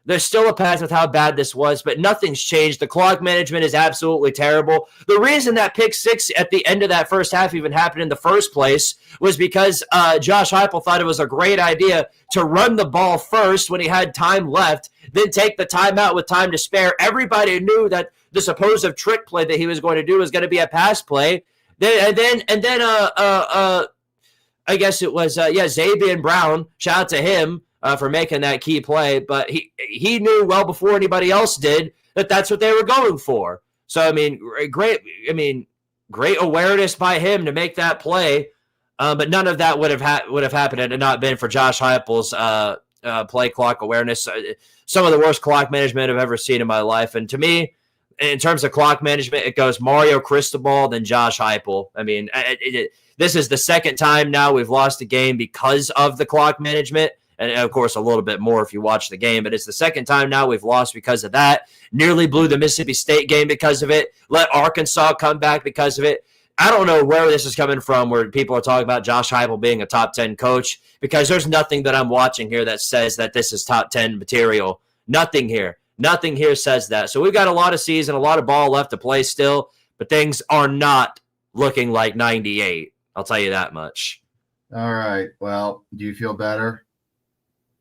There's still a path with how bad this was, but nothing's changed. The clock management is absolutely terrible. The reason that pick six at the end of that first half even happened in the first place was because Josh Heupel thought it was a great idea to run the ball first when he had time left, then take the timeout with time to spare. Everybody knew that the supposed trick play that he was going to do was going to be a pass play. I guess it was Zabian Brown. Shout out to him. For making that key play, but he knew well before anybody else did that that's what they were going for. So great awareness by him to make that play, but none of that would have happened had it not been for Josh Heupel's play clock awareness. Some of the worst clock management I've ever seen in my life, and to me, in terms of clock management, it goes Mario Cristobal then Josh Heupel. This is the second time now we've lost a game because of the clock management. And, of course, a little bit more if you watch the game. But it's the second time now we've lost because of that. Nearly blew the Mississippi State game because of it. Let Arkansas come back because of it. I don't know where this is coming from where people are talking about Josh Heupel being a top 10 coach because there's nothing that I'm watching here that says that this is top 10 material. Nothing here. Nothing here says that. So we've got a lot of season, a lot of ball left to play still, but things are not looking like 98. I'll tell you that much. All right. Well, do you feel better?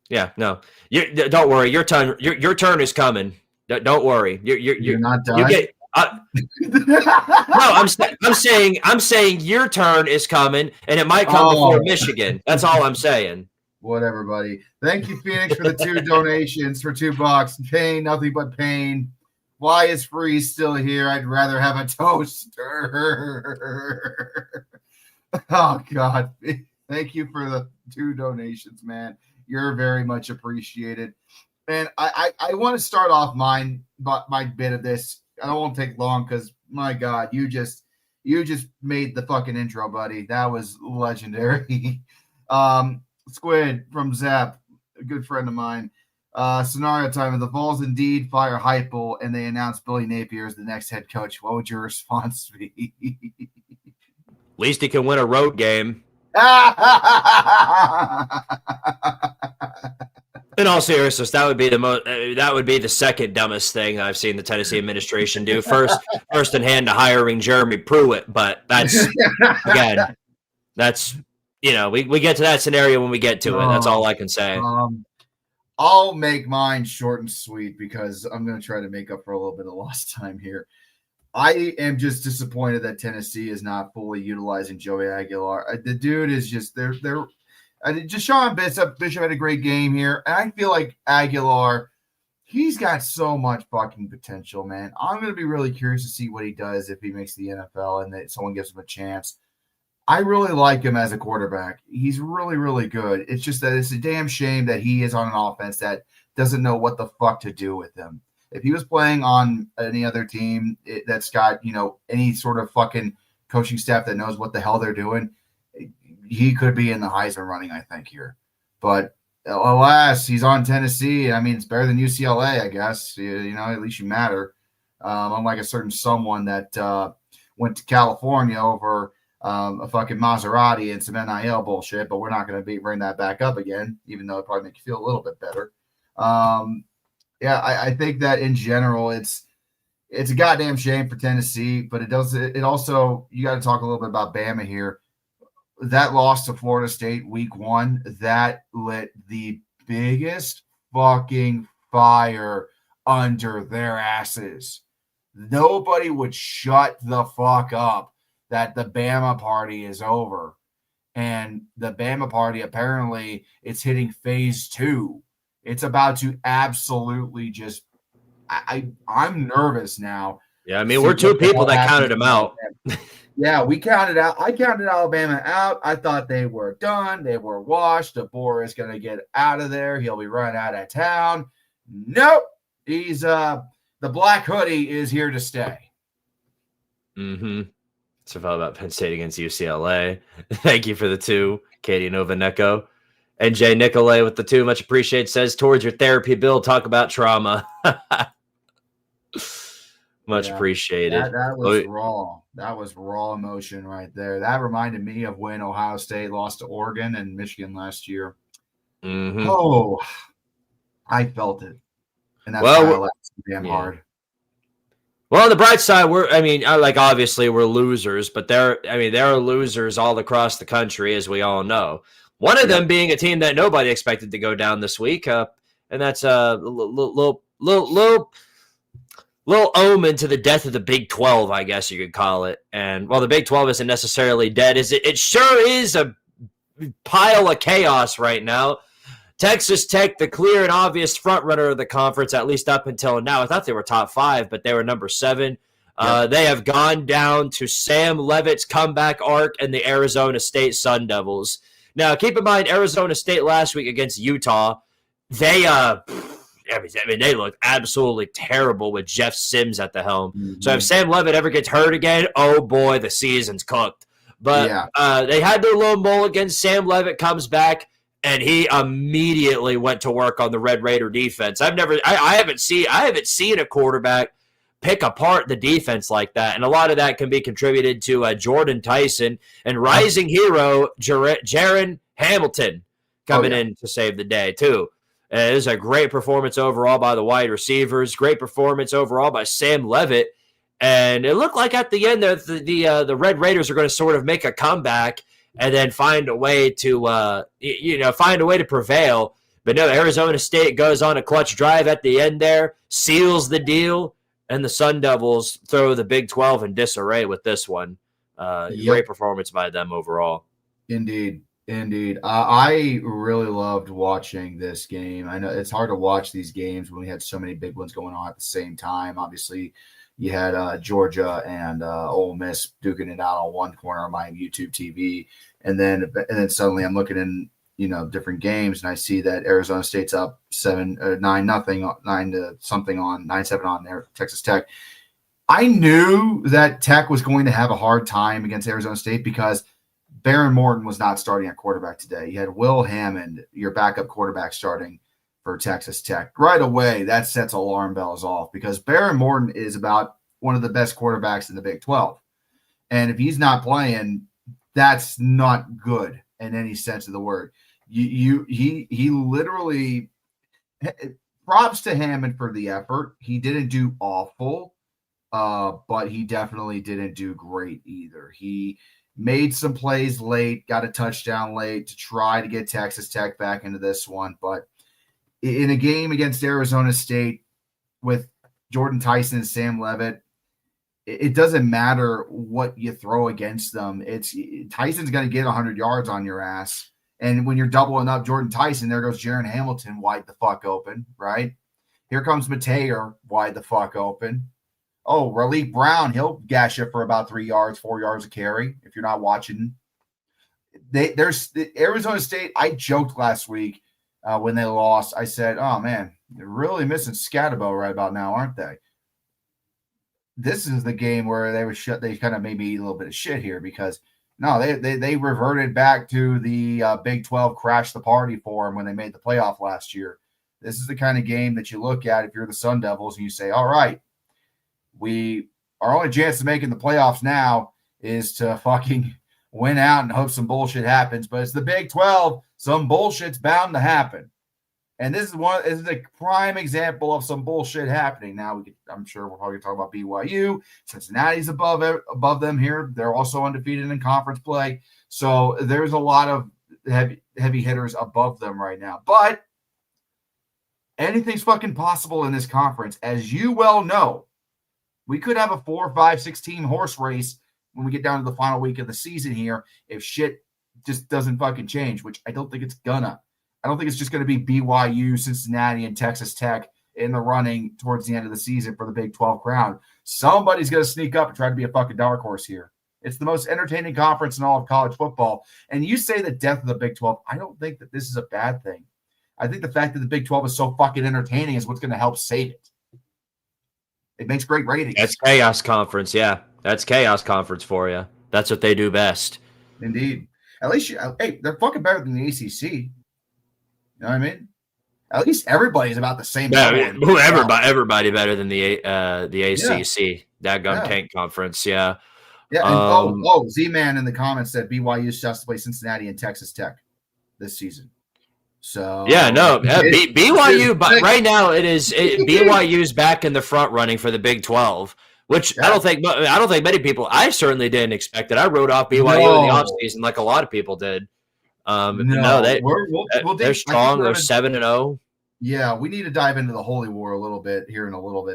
Yeah, no. Don't worry. Your turn is coming. Don't worry. You're not done. No, I'm saying your turn is coming, and it might come before Michigan. That's all I'm saying. Whatever, buddy. Thank you, Phoenix, for the 2 donations for $2. Pain, nothing but pain. Why is free still here? I'd rather have a toaster. Oh God! Thank you for the 2 donations, man. You're very much appreciated. And I want to start off my bit of this. I won't take long because, my God, you just made the fucking intro, buddy. That was legendary. Squid from Zap, a good friend of mine. Scenario time. If the Vols indeed fire Heupel and they announce Billy Napier as the next head coach, what would your response be? At least he can win a road game. In all seriousness, that would be the second dumbest thing I've seen the Tennessee administration do. First in hand to hiring Jeremy Pruitt, but that's we get to that scenario when we get to it. That's all I can say. I'll make mine short and sweet because I'm going to try to make up for a little bit of lost time here. I am just disappointed that Tennessee is not fully utilizing Joey Aguilar. The dude is just they're just Sean Bishop had a great game here. And I feel like Aguilar, he's got so much fucking potential, man. I'm going to be really curious to see what he does if he makes the NFL and that someone gives him a chance. I really like him as a quarterback. He's really, really good. It's just that it's a damn shame that he is on an offense that doesn't know what the fuck to do with him. If he was playing on any other team that's got, any sort of fucking coaching staff that knows what the hell they're doing, he could be in the Heisman running, I think, here. But alas, he's on Tennessee. I mean, it's better than UCLA, I guess. At least you matter. Unlike a certain someone that went to California over a fucking Maserati and some NIL bullshit, but we're not going to bring that back up again, even though it probably make you feel a little bit better. I think that in general, it's a goddamn shame for Tennessee, but it also, you got to talk a little bit about Bama here. That loss to Florida State week 1, that lit the biggest fucking fire under their asses. Nobody would shut the fuck up that the Bama party is over. And the Bama party, apparently, it's hitting phase 2. It's about to absolutely just I'm nervous now. Yeah, I mean, we're two people that counted him out. Yeah, we counted out. I counted Alabama out. I thought they were done. They were washed. DeBoer is going to get out of there. He'll be run out of town. Nope. He's the black hoodie is here to stay. Mm-hmm. It's about Penn State against UCLA. Thank you for the 2, Katie Novaneko. And Jay Nicolay with the 2, much appreciated, says, towards your therapy bill, talk about trauma. Much appreciated. That was raw. That was raw emotion right there. That reminded me of when Ohio State lost to Oregon and Michigan last year. Mm-hmm. Oh, I felt it. And that's why I laughed so damn hard. Well, on the bright side, obviously we're losers, but there are losers all across the country, as we all know. One of them being a team that nobody expected to go down this week, and that's a little omen to the death of the Big 12, I guess you could call it. And while the Big 12 isn't necessarily dead, it sure is a pile of chaos right now. Texas Tech, the clear and obvious front runner of the conference, at least up until now. I thought they were top 5, but they were number 7. They have gone down to Sam Leavitt's comeback arc and the Arizona State Sun Devils. Now, keep in mind, Arizona State last week against Utah, they looked absolutely terrible with Jeff Sims at the helm. Mm-hmm. So if Sam Leavitt ever gets hurt again, oh boy, the season's cooked. But they had their little mulligan. Sam Leavitt comes back, and he immediately went to work on the Red Raider defense. I haven't seen a quarterback pick apart the defense like that, and a lot of that can be contributed to Jordan Tyson and rising hero Jaron Hamilton coming in to save the day too. It was a great performance overall by the wide receivers. Great performance overall by Sam Leavitt, and it looked like at the end the Red Raiders are going to sort of make a comeback and then find a way to prevail. But no, Arizona State goes on a clutch drive at the end there, seals the deal, and the Sun Devils throw the Big 12 in disarray with this one. Great performance by them overall. Indeed. I really loved watching this game. I know it's hard to watch these games when we had so many big ones going on at the same time. Obviously, you had Georgia and Ole Miss duking it out on one corner of my YouTube TV, and then suddenly I'm looking in different games, and I see that Arizona State's up 9-0, 9-7 on there, Texas Tech. I knew that Tech was going to have a hard time against Arizona State because Baron Morton was not starting at quarterback today. You had Will Hammond, your backup quarterback, starting for Texas Tech. Right away, that sets alarm bells off because Baron Morton is about one of the best quarterbacks in the Big 12. And if he's not playing, that's not good in any sense of the word. He literally, props to Hammond for the effort. He didn't do awful, but he definitely didn't do great either. He made some plays late, got a touchdown late to try to get Texas Tech back into this one. But in a game against Arizona State with Jordan Tyson and Sam Leavitt, it doesn't matter what you throw against them. Tyson's going to get 100 yards on your ass. And when you're doubling up Jordan Tyson, there goes Jaron Hamilton wide the fuck open, right? Here comes Mateer wide the fuck open. Oh, Raleigh Brown, he'll gash you for about 3 yards, 4 yards a carry if you're not watching. There's Arizona State. I joked last week when they lost. I said, oh, man, they're really missing Scatabo right about now, aren't they? This is the game where they kind of made me eat a little bit of shit here because no, they reverted back to the Big 12 crash the party for them when they made the playoff last year. This is the kind of game that you look at if you're the Sun Devils and you say, all right, our only chance of making the playoffs now is to fucking win out and hope some bullshit happens. But it's the Big 12. Some bullshit's bound to happen. And this is a prime example of some bullshit happening. Now, I'm sure we're probably going to talk about BYU. Cincinnati's above them here. They're also undefeated in conference play. So there's a lot of heavy hitters above them right now. But anything's fucking possible in this conference. As you well know, we could have a 4, 5, 6 team horse race when we get down to the final week of the season here if shit just doesn't fucking change, which I don't think it's gonna. I don't think it's just going to be BYU, Cincinnati, and Texas Tech in the running towards the end of the season for the Big 12 crown. Somebody's going to sneak up and try to be a fucking dark horse here. It's the most entertaining conference in all of college football. And you say the death of the Big 12. I don't think that this is a bad thing. I think the fact that the Big 12 is so fucking entertaining is what's going to help save it. It makes great ratings. That's chaos conference, yeah. That's chaos conference for you. That's what they do best. Indeed. At least, they're fucking better than the ACC. You know what I mean? At least everybody's about the same. Yeah, everybody better than the ACC. That gun tank conference, yeah. Yeah. And, Z-Man in the comments said BYU just to play Cincinnati and Texas Tech this season. So BYU, but right now BYU's back in the front running for the Big 12, which I don't think many people. I certainly didn't expect it. I wrote off BYU in the offseason like a lot of people did. They're strong. They're 7-0. Yeah, we need to dive into the Holy War a little bit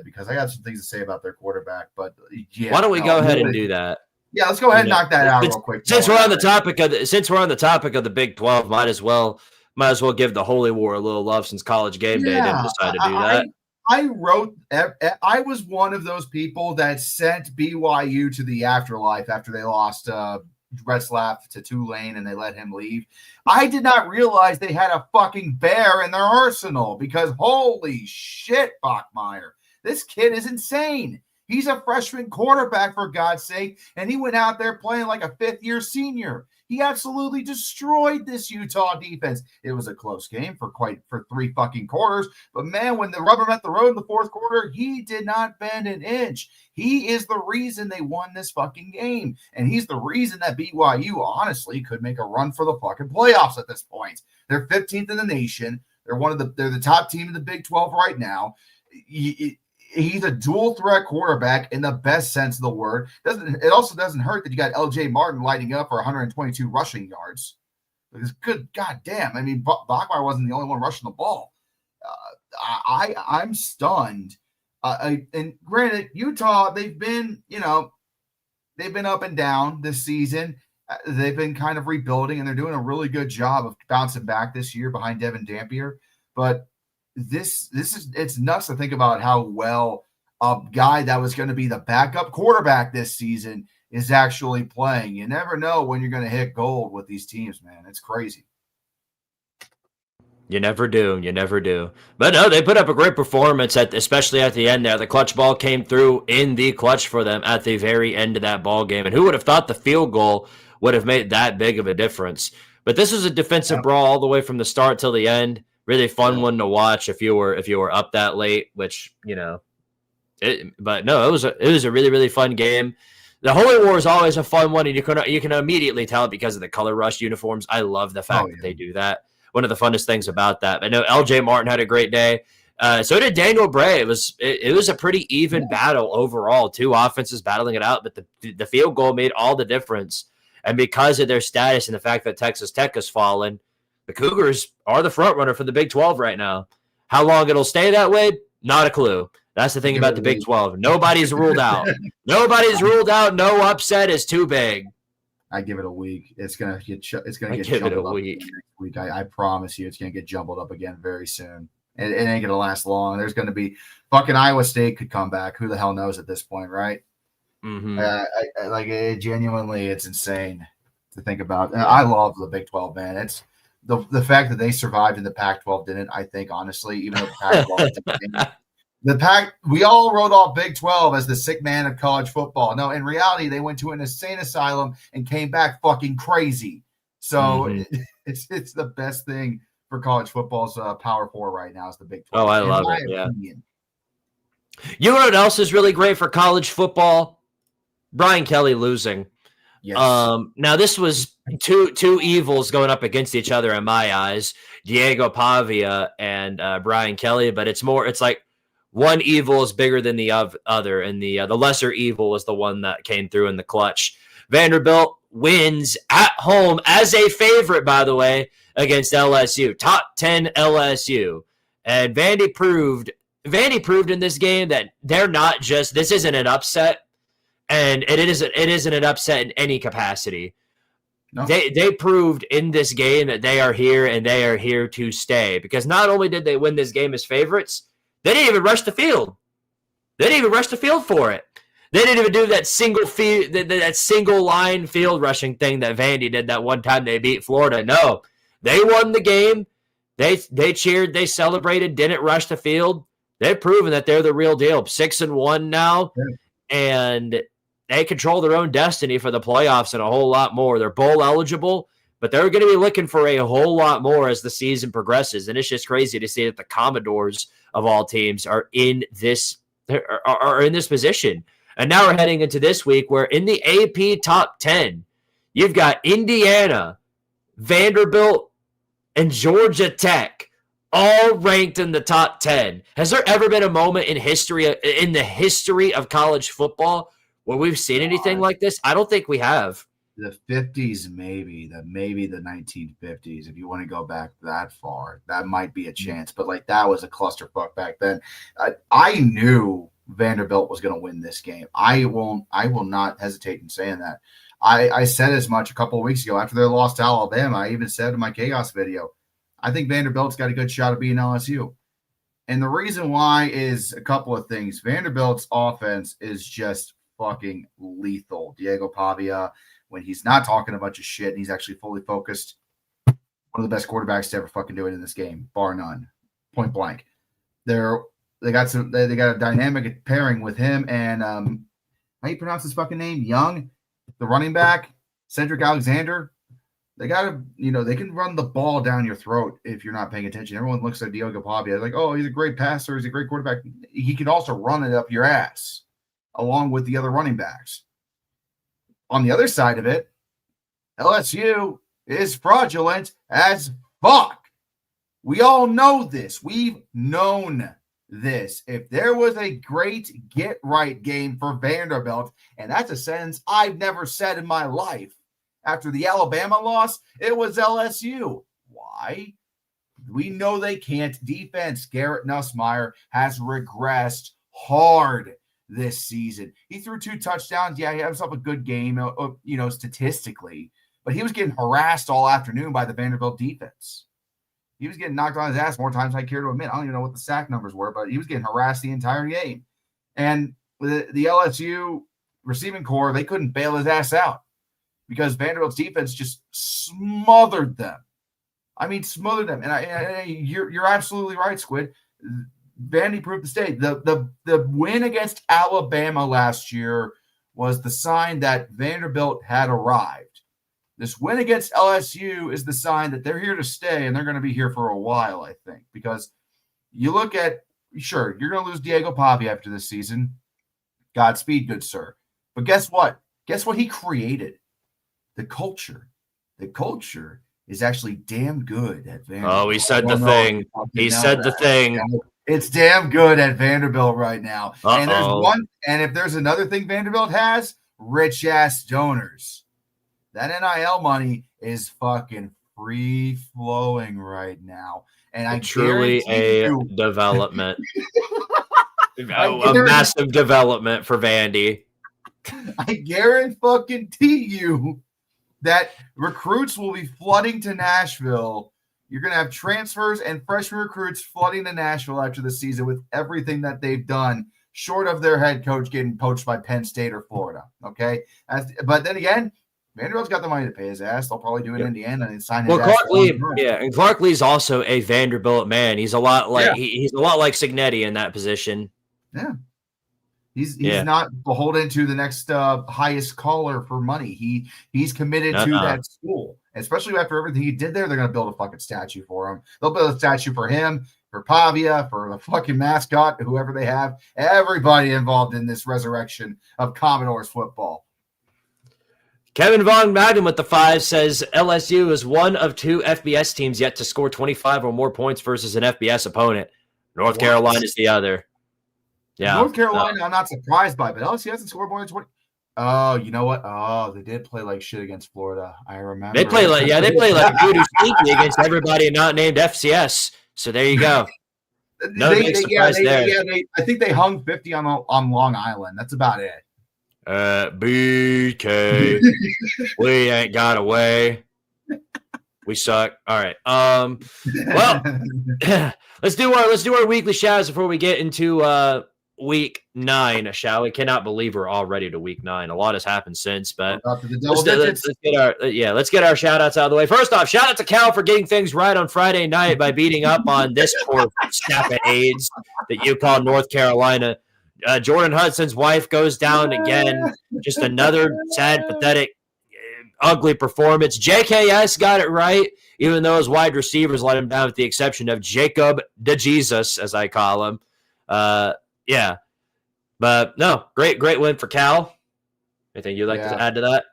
because I got some things to say about their quarterback. But yeah, why don't we go ahead and do that? Yeah, let's go ahead and knock that out real quick. Since we're on the topic of the Big 12, might as well give the Holy War a little love since College Game Day didn't decide to do that. I was one of those people that sent BYU to the afterlife after they lost Retzlaff to Tulane and they let him leave. I did not realize they had a fucking bear in their arsenal because holy shit, Bachmeier. This kid is insane. He's a freshman quarterback, for God's sake, and he went out there playing like a fifth-year senior. He absolutely destroyed this Utah defense. It was a close game for 3 fucking quarters, but man, when the rubber met the road in the fourth quarter, he did not bend an inch. He is the reason they won this fucking game, and he's the reason that BYU honestly could make a run for the fucking playoffs at this point. They're 15th in the nation. They're the top team in the Big 12 right now. He's a dual threat quarterback in the best sense of the word. It also doesn't hurt that you got LJ Martin lighting up for 122 rushing yards. Because good goddamn. I mean, Bachmeier wasn't the only one rushing the ball. I'm stunned. And granted, Utah, they've been up and down this season. They've been kind of rebuilding, and they're doing a really good job of bouncing back this year behind Devin Dampier. But it's nuts to think about how well a guy that was going to be the backup quarterback this season is actually playing. You never know when you're going to hit gold with these teams, man. It's crazy. You never do. But no, they put up a great performance especially at the end there. The clutch ball came through in the clutch for them at the very end of that ball game. And who would have thought the field goal would have made that big of a difference? But this was a defensive brawl all the way from the start till the end. Really fun one to watch if you were up that late, which but no, it was a really, really fun game. The Holy War is always a fun one, and you can immediately tell it because of the color rush uniforms. I love the fact that they do that. One of the funnest things about that. I know LJ Martin had a great day. So did Daniel Bray. It was a pretty even battle overall. 2 offenses battling it out, but the field goal made all the difference. And because of their status and the fact that Texas Tech has fallen, the Cougars are the front runner for the Big 12 right now. How long it'll stay that way? Not a clue. That's the thing about the Big 12. Nobody's ruled out. Nobody's ruled out. No upset is too big. I give it a week. It's gonna get jumbled up next week. I promise you, it's gonna get jumbled up again very soon. It ain't gonna last long. There's gonna be fucking Iowa State could come back. Who the hell knows at this point, right? Mm-hmm. Genuinely, it's insane to think about. And I love the Big 12, man. It's the fact that they survived and the Pac-12 didn't. I think honestly, even though the Pac-12 we all wrote off Big 12 as the sick man of college football. No, in reality, they went to an insane asylum and came back fucking crazy. So it's the best thing for college football's Power 4 right now is the Big 12. Oh, I love it. Opinion. Yeah. You know what else is really great for college football? Brian Kelly losing. Yes. Now this was two evils going up against each other in my eyes, Diego Pavia and Brian Kelly, but it's like one evil is bigger than the other, and the lesser evil is the one that came through in the clutch. Vanderbilt wins at home as a favorite, by the way, against LSU, top 10 LSU. And Vandy proved in this game that they're not just, this isn't an upset, and it isn't an upset in any capacity. No. They proved in this game that they are here and they are here to stay, because not only did they win this game as favorites, they didn't even rush the field. They didn't even rush the field for it. They didn't even do that single line field rushing thing that Vandy did that one time they beat Florida. No, they won the game. They cheered, they celebrated, didn't rush the field. They've proven that they're the real deal. 6-1 now, and they control their own destiny for the playoffs and a whole lot more. They're bowl eligible, but they're going to be looking for a whole lot more as the season progresses. And it's just crazy to see that the Commodores of all teams are in this position. And now we're heading into this week where in the AP top 10, you've got Indiana, Vanderbilt, and Georgia Tech all ranked in the top 10. Has there ever been a moment in the history of college football where we've seen anything like this? I don't think we have. The 50s, maybe the 1950s, if you want to go back that far, that might be a chance. But like that was a clusterfuck back then. I knew Vanderbilt was going to win this game. I will not hesitate in saying that. I said as much a couple of weeks ago after they lost to Alabama. I even said in my Chaos video, I think Vanderbilt's got a good shot of beating LSU. And the reason why is a couple of things. Vanderbilt's offense is just fucking lethal. Diego Pavia, when he's not talking a bunch of shit and he's actually fully focused, one of the best quarterbacks to ever fucking do it in this game, bar none, point blank. They got a dynamic pairing with him and how do you pronounce his fucking name? Young, the running back, Cedric Alexander. They can run the ball down your throat if you're not paying attention. Everyone looks at Diego Pavia like, oh, he's a great passer, he's a great quarterback. He can also run it up your ass along with the other running backs. On the other side of it, LSU is fraudulent as fuck. We all know this. We've known this. If there was a great get-right game for Vanderbilt, and that's a sentence I've never said in my life, after the Alabama loss, it was LSU. Why? We know they can't defense. Garrett Nussmeier has regressed hard this season. He threw 2 touchdowns. Yeah, he had himself a good game, statistically, but he was getting harassed all afternoon by the Vanderbilt defense. He was getting knocked on his ass more times than I care to admit. I don't even know what the sack numbers were, but he was getting harassed the entire game. And the LSU receiving core, they couldn't bail his ass out because Vanderbilt's defense just smothered them. I mean, smothered them. And you're absolutely right, Squid. Vandy proved the state. The win against Alabama last year was the sign that Vanderbilt had arrived. This win against LSU is the sign that they're here to stay, and they're going to be here for a while, I think, because you look at, sure, you're going to lose Diego Pavia after this season. Godspeed, good sir. But guess what? Guess what he created? The culture. The culture is actually damn good at Vanderbilt. Oh, he said the thing. He said the thing. It's damn good at Vanderbilt right now. And there's one, and if there's another thing Vanderbilt has, rich ass donors. That NIL money is fucking free flowing right now. And I truly a development. A massive development for Vandy. I guarantee you that recruits will be flooding to Nashville. You're going to have transfers and freshman recruits flooding to Nashville after the season with everything that they've done, short of their head coach getting poached by Penn State or Florida. Okay. But then again, Vanderbilt's got the money to pay his ass. They'll probably do it in Indiana and sign his ass. Clark Lee, and Clark Lee's also a Vanderbilt man. He's a lot like he's a lot like Cignetti in that position. Yeah. He's not beholden to the next highest caller for money. He's committed to that school, especially after everything he did there. They're going to build a fucking statue for him. They'll build a statue for him, for Pavia, for the fucking mascot, whoever they have. Everybody involved in this resurrection of Commodores football. Kevin Von Magen with the 5 says LSU is one of 2 FBS teams yet to score 25 or more points versus an FBS opponent. North Carolina is the other. Yeah, North Carolina, I'm not surprised by, but LSU hasn't scored more than 20. Oh, you know what? Oh, they did play like shit against Florida. I remember. They play like voodoo sneaky against everybody not named FCS. So there you go. I think they hung 50 on Long Island. That's about it. BK, we ain't got away. We suck. All right. Well, let's do our weekly shouts before we get into week 9, shall we? Cannot believe we're already to week 9. A lot has happened since, but let's get our shout outs out of the way. First off, shout out to Cal for getting things right on Friday night by beating up on this poor staff of AIDS that you call North Carolina. Jordan Hudson's wife goes down again. Just another sad, pathetic, ugly performance. JKS got it right, even though his wide receivers let him down, with the exception of Jacob DeJesus, as I call him. Yeah. But no, great win for Cal. Anything you'd like to add to that?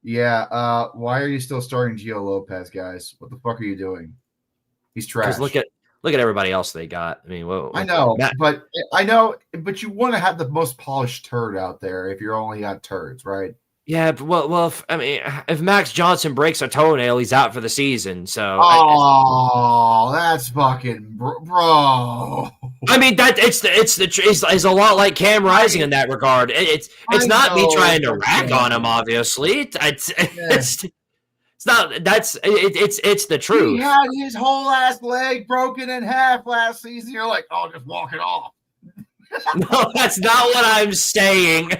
Yeah. Why are you still starting Gio Lopez, guys? What the fuck are you doing? He's trash. Look at everybody else they got. I mean, I know, but you want to have the most polished turd out there if you're only got turds, right? Yeah, well, if Max Johnson breaks a toenail, he's out for the season. So, that's fucking bro. I mean, that it's a lot like Cam Rising in that regard. It's not me trying to rag on him. Obviously, it's not. It's the truth. He had his whole ass leg broken in half last season. You're like, oh, just walk it off. No, that's not what I'm saying.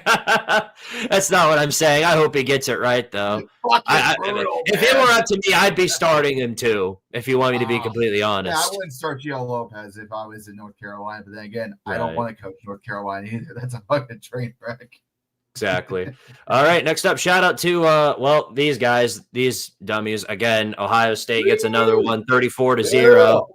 That's not what I'm saying. I hope he gets it right, though. If it were up to me, I'd be starting him, too, if you want me to be completely honest. Yeah, I wouldn't start Gio Lopez if I was in North Carolina. But then again, I don't want to coach North Carolina either. That's a fucking train wreck. Exactly. All right, next up, shout out to, these guys, these dummies. Again, Ohio State gets another one, 34-0.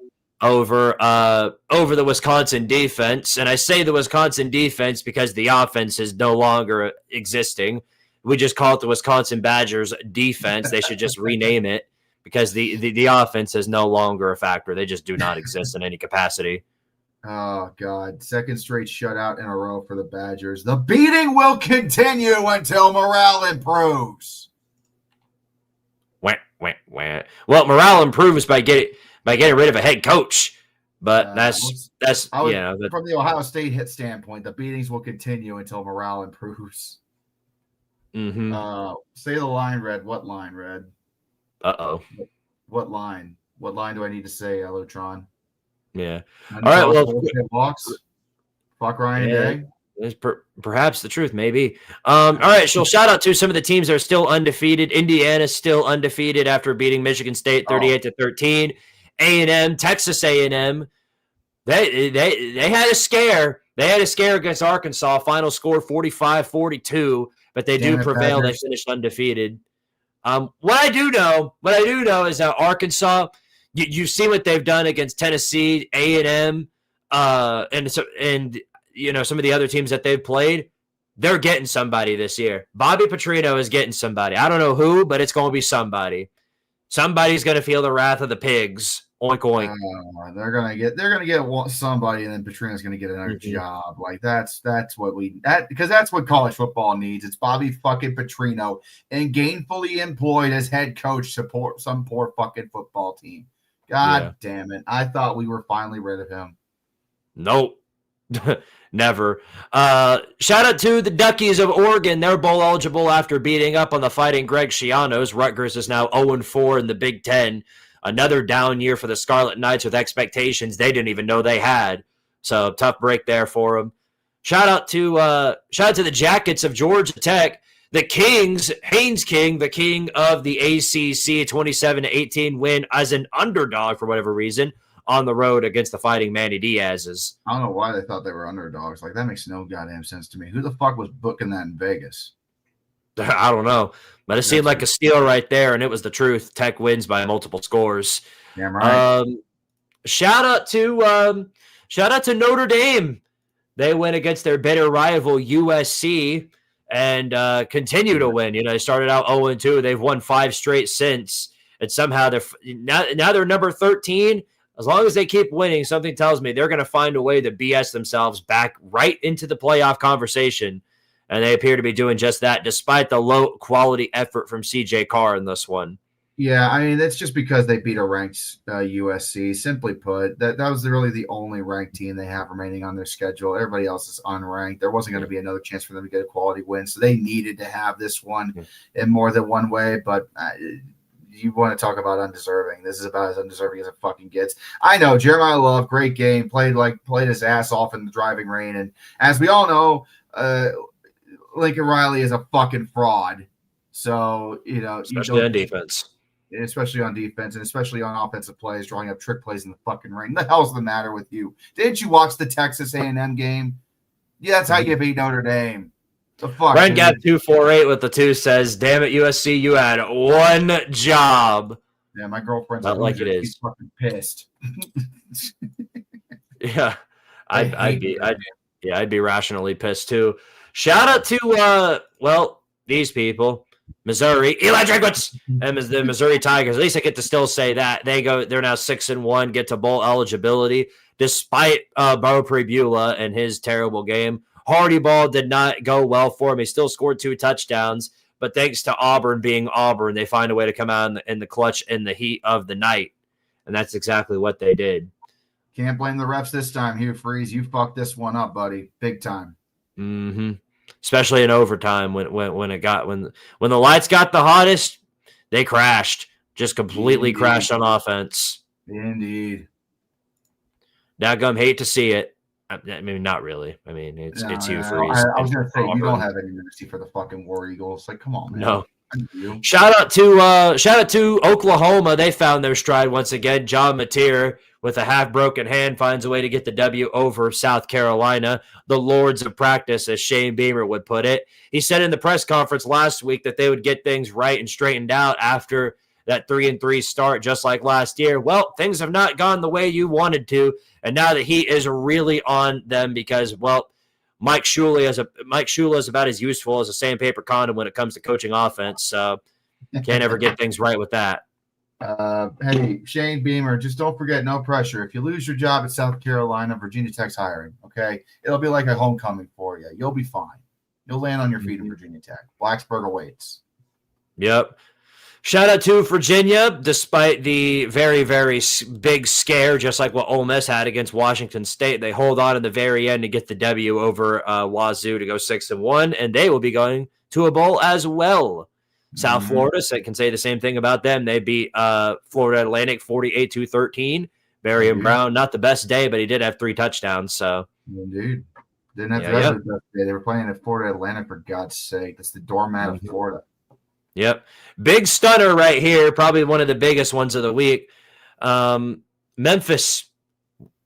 Over the Wisconsin defense. And I say the Wisconsin defense because the offense is no longer existing. We just call it the Wisconsin Badgers defense. They should just rename it because the offense is no longer a factor. They just do not exist in any capacity. Oh, God. Second straight shutout in a row for the Badgers. The beating will continue until morale improves. Well, morale improves by getting rid of a head coach, but that's from the Ohio State hit standpoint, the beatings will continue until morale improves. Mm-hmm. Say the line, Red. What line, Red? Uh-oh. What line? What line do I need to say, Elotron? Yeah. All right. Well, fuck Ryan Day. It's perhaps the truth, maybe. All right, so shout out to some of the teams that are still undefeated. Indiana's still undefeated after beating Michigan State 38-13. A&M, Texas A&M, they had a scare. They had a scare against Arkansas. Final score 45-42, but they do prevail. They finished undefeated. What I do know is that Arkansas, you see what they've done against Tennessee, A&M, and some of the other teams that they've played. They're getting somebody this year. Bobby Petrino is getting somebody. I don't know who, but it's going to be somebody. Somebody's going to feel the wrath of the pigs. Oink oink. They're gonna get somebody, and then Petrino's gonna get another job. Like that's because that's what college football needs. It's Bobby fucking Petrino and gainfully employed as head coach support some poor fucking football team. God damn it! I thought we were finally rid of him. Nope. Never. Shout out to the Duckies of Oregon. They're bowl eligible after beating up on the Fighting Greg Schianos. Rutgers is now 0-4 in the Big Ten. Another down year for the Scarlet Knights with expectations they didn't even know they had. So tough break there for them. Shout out to the Jackets of Georgia Tech. The Kings, Haynes King, the king of the ACC, 27-18 win as an underdog for whatever reason on the road against the Fighting Manny Diaz's. I don't know why they thought they were underdogs. Like, that makes no goddamn sense to me. Who the fuck was booking that in Vegas? I don't know, but it seemed like a steal right there, and it was the truth. Tech wins by multiple scores. Damn right. Shout out to Notre Dame. They win against their bitter rival USC and continue to win. You know, they started out 0-2. They've won 5 straight since, and somehow they're number 13. As long as they keep winning, something tells me they're going to find a way to BS themselves back right into the playoff conversation, and they appear to be doing just that, despite the low-quality effort from C.J. Carr in this one. Yeah, I mean, that's just because they beat a ranked USC. Simply put, that was really the only ranked team they have remaining on their schedule. Everybody else is unranked. There wasn't going to be another chance for them to get a quality win, so they needed to have this one in more than one way, but you want to talk about undeserving. This is about as undeserving as it fucking gets. I know Jeremiah Love, great game, played his ass off in the driving rain, and as we all know, Lincoln Riley is a fucking fraud. So especially on defense, and especially on offensive plays, drawing up trick plays in the fucking rain. What the hell's the matter with you? Didn't you watch the Texas A&M game? Yeah, that's how you beat Notre Dame. The fuck. Brent Gap 248 with the 2 says, "Damn it, USC, you had one job." Yeah, my girlfriend's not like it is. She's fucking pissed. Yeah, I'd be rationally pissed too. Shout out to these people, Missouri Electric and the Missouri Tigers. At least I get to still say that they're now 6-1, get to bowl eligibility despite Bo Pribula and his terrible game. Hardy Ball did not go well for him. He still scored 2 touchdowns, but thanks to Auburn being Auburn, they find a way to come out in the clutch in the heat of the night, and that's exactly what they did. Can't blame the refs this time, Hugh Freeze. You fucked this one up, buddy, big time. Mm-hmm. Especially in overtime when the lights got the hottest, they crashed, just completely crashed on offense. Indeed. Daggum, hate to see it. I mean, not really. I mean, it's Hugh Freeze. I was gonna say you don't have any mercy for the fucking War Eagles. Like, come on, man. No. Shout out to Oklahoma. They found their stride once again. John Mateer, with a half-broken hand, finds a way to get the W over South Carolina. The Lords of practice, as Shane Beamer would put it. He said in the press conference last week that they would get things right and straightened out after that 3-3 start, just like last year. Well, things have not gone the way you wanted to, and now the heat is really on them because, Mike Shula is about as useful as a sandpaper condom when it comes to coaching offense. So can't ever get things right with that. Hey, Shane Beamer, just don't forget, no pressure. If you lose your job at South Carolina, Virginia Tech's hiring, okay? It'll be like a homecoming for you. You'll be fine. You'll land on your feet in Virginia Tech. Blacksburg awaits. Yep. Shout out to Virginia, despite the very, very big scare, just like what Ole Miss had against Washington State. They hold on in the very end to get the W over Wazoo to go 6-1, and they will be going to a bowl as well. South Florida, so I can say the same thing about them. They beat Florida Atlantic 48-13. Barium Brown, not the best day, but he did have 3 touchdowns. So indeed, didn't have to have the best day. They were playing at Florida Atlantic, for God's sake. That's the doormat of Florida. Yep. Big stunner right here. Probably one of the biggest ones of the week. Memphis,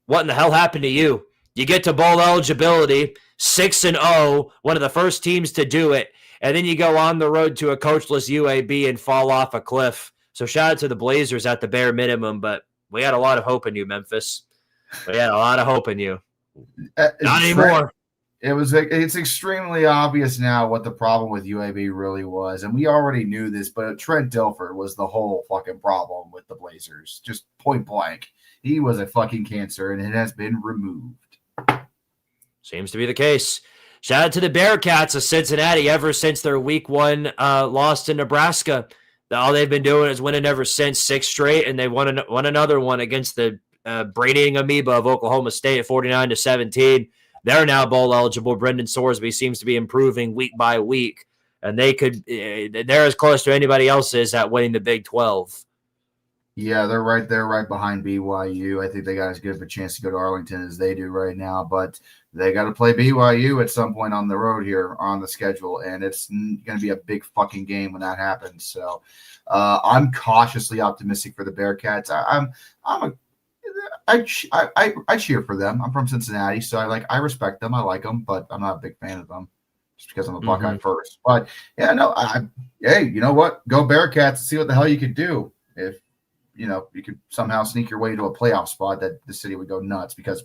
what in the hell happened to you? You get to bowl eligibility, 6-0, one of the first teams to do it, and then you go on the road to a coachless UAB and fall off a cliff. So shout out to the Blazers at the bare minimum, but we had a lot of hope in you, Memphis. We had a lot of hope in you. Not anymore. It's extremely obvious now what the problem with UAB really was, and we already knew this, but Trent Dilfer was the whole fucking problem with the Blazers, just point blank. He was a fucking cancer, and it has been removed. Seems to be the case. Shout out to the Bearcats of Cincinnati ever since their week 1 loss to Nebraska. All they've been doing is winning ever since, 6 straight, and they won another one against the braiding amoeba of Oklahoma State at 49-17. They're now bowl eligible. Brendan Sorsby seems to be improving week by week, and they're as close to anybody else is at winning the Big 12. Yeah, they're right there, right behind BYU. I think they got as good of a chance to go to Arlington as they do right now, but they got to play BYU at some point on the road here on the schedule, and it's going to be a big fucking game when that happens. So I'm cautiously optimistic for the Bearcats. I cheer for them. I'm from Cincinnati, so I respect them. I like them, but I'm not a big fan of them just because I'm a Buckeye first. But yeah, no, hey, you know what? Go Bearcats and see what the hell you could do if you could somehow sneak your way to a playoff spot. That the city would go nuts because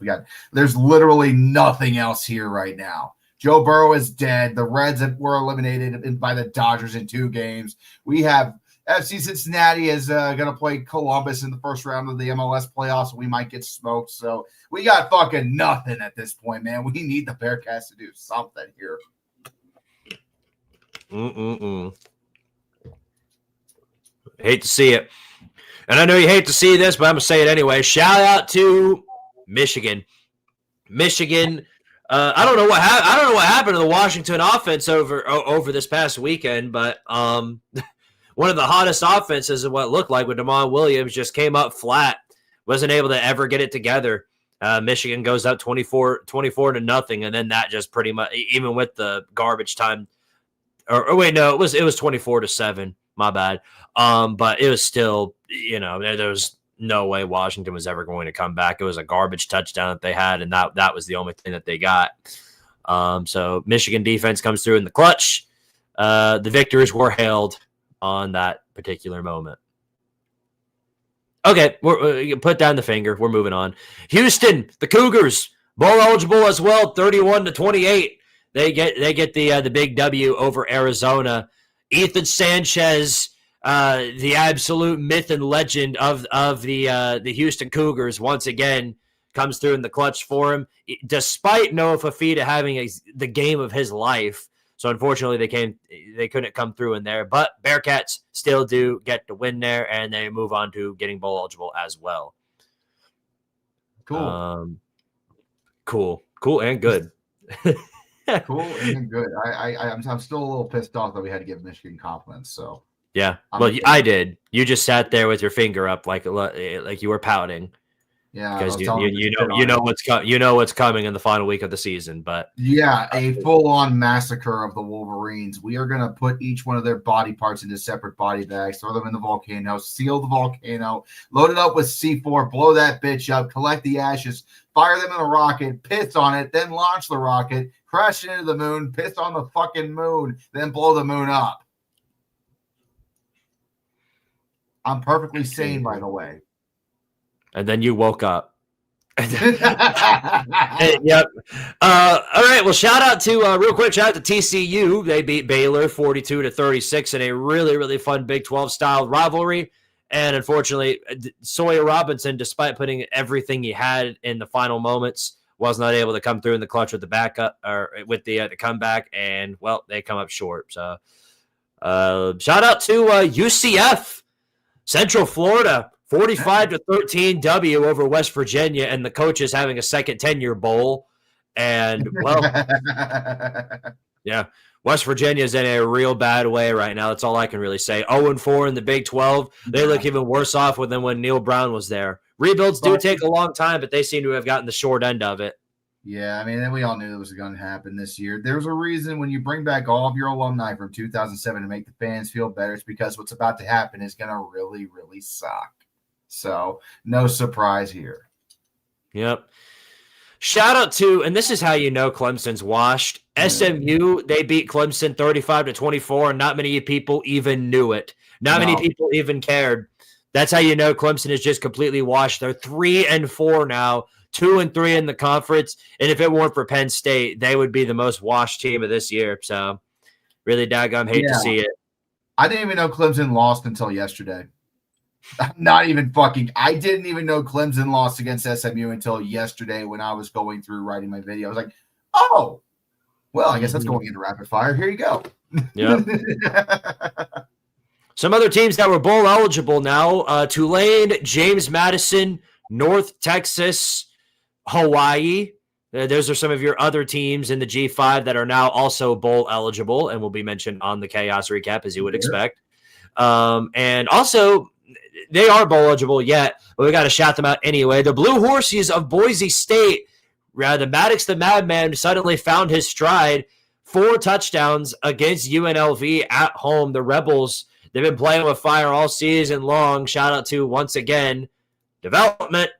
there's literally nothing else here right now. Joe Burrow is dead. The Reds were eliminated by the Dodgers in 2 games. We have FC Cincinnati is going to play Columbus in the first round of the MLS playoffs. We might get smoked. So we got fucking nothing at this point, man. We need the Bearcats to do something here. Hate to see it. And I know you hate to see this, but I'm going to say it anyway. Shout out to Michigan. I don't know what happened to the Washington offense over this past weekend, but one of the hottest offenses of what it looked like with Damon Williams just came up flat. Wasn't able to ever get it together. Michigan goes up 24 to nothing, and then that just pretty much, even with the garbage time, it was 24-7. My bad. But it was still, there was no way Washington was ever going to come back. It was a garbage touchdown that they had, and that was the only thing that they got. So Michigan defense comes through in the clutch. The victors were hailed on that particular moment. Okay, we're put down the finger. We're moving on. Houston, the Cougars, bowl eligible as well, 31-28. They get the big W over Arizona. Ethan Sanchez, the absolute myth and legend of the Houston Cougars, once again comes through in the clutch for him, despite Noah Fafita having the game of his life. So unfortunately, they couldn't come through in there. But Bearcats still do get to win there, and they move on to getting bowl eligible as well. Cool, cool, and good. Cool and good. I'm still a little pissed off that we had to give Michigan compliments. So yeah, I did. You just sat there with your finger up like you were pouting. Yeah, because you know what's coming in the final week of the season. But yeah, a full-on massacre of the Wolverines. We are gonna put each one of their body parts into separate body bags, throw them in the volcano, seal the volcano, load it up with C4, blow that bitch up, collect the ashes, fire them in a rocket, piss on it, then launch the rocket, crash it into the moon, piss on the fucking moon, then blow the moon up. I'm perfectly sane, by the way. And then you woke up. Yep. All right. Well, shout out to TCU. They beat Baylor 42-36 in a really, really fun Big 12 style rivalry. And unfortunately, Sawyer Robinson, despite putting everything he had in the final moments, was not able to come through in the clutch with the backup or with the comeback. And well, they come up short. So shout out to UCF, Central Florida. 45-13 W over West Virginia, and the coaches having a second 10-year bowl. And, well, yeah, West Virginia's in a real bad way right now. That's all I can really say. 0-4 in the Big 12. They look even worse off than when Neil Brown was there. Rebuilds do take a long time, but they seem to have gotten the short end of it. Yeah, I mean, and we all knew it was going to happen this year. There's a reason when you bring back all of your alumni from 2007 to make the fans feel better. It's because what's about to happen is going to really, really suck. So, no surprise here. Yep. Shout out to, and this is how you know Clemson's washed. SMU, they beat Clemson 35-24, and not many people even knew it. Not many people even cared. That's how you know Clemson is just completely washed. They're 3-4 now, 2-3 in the conference. And if it weren't for Penn State, they would be the most washed team of this year. So, really daggum hate to see it. I didn't even know Clemson lost until yesterday. I didn't even know Clemson lost against SMU until yesterday when I was going through writing my video. I was like, oh, well, I guess that's going into rapid fire. Here you go. Yeah. Some other teams that were bowl eligible now, Tulane, James Madison, North Texas, Hawaii, Those are some of your other teams in the G5 that are now also bowl eligible and will be mentioned on the Chaos Recap, as you would expect. And also, they are bowl eligible yet, but we got to shout them out anyway. The Blue Horses of Boise State, the Maddox the Madman suddenly found his stride. 4 touchdowns against UNLV at home. The Rebels, they've been playing with fire all season long. Shout out to, once again, development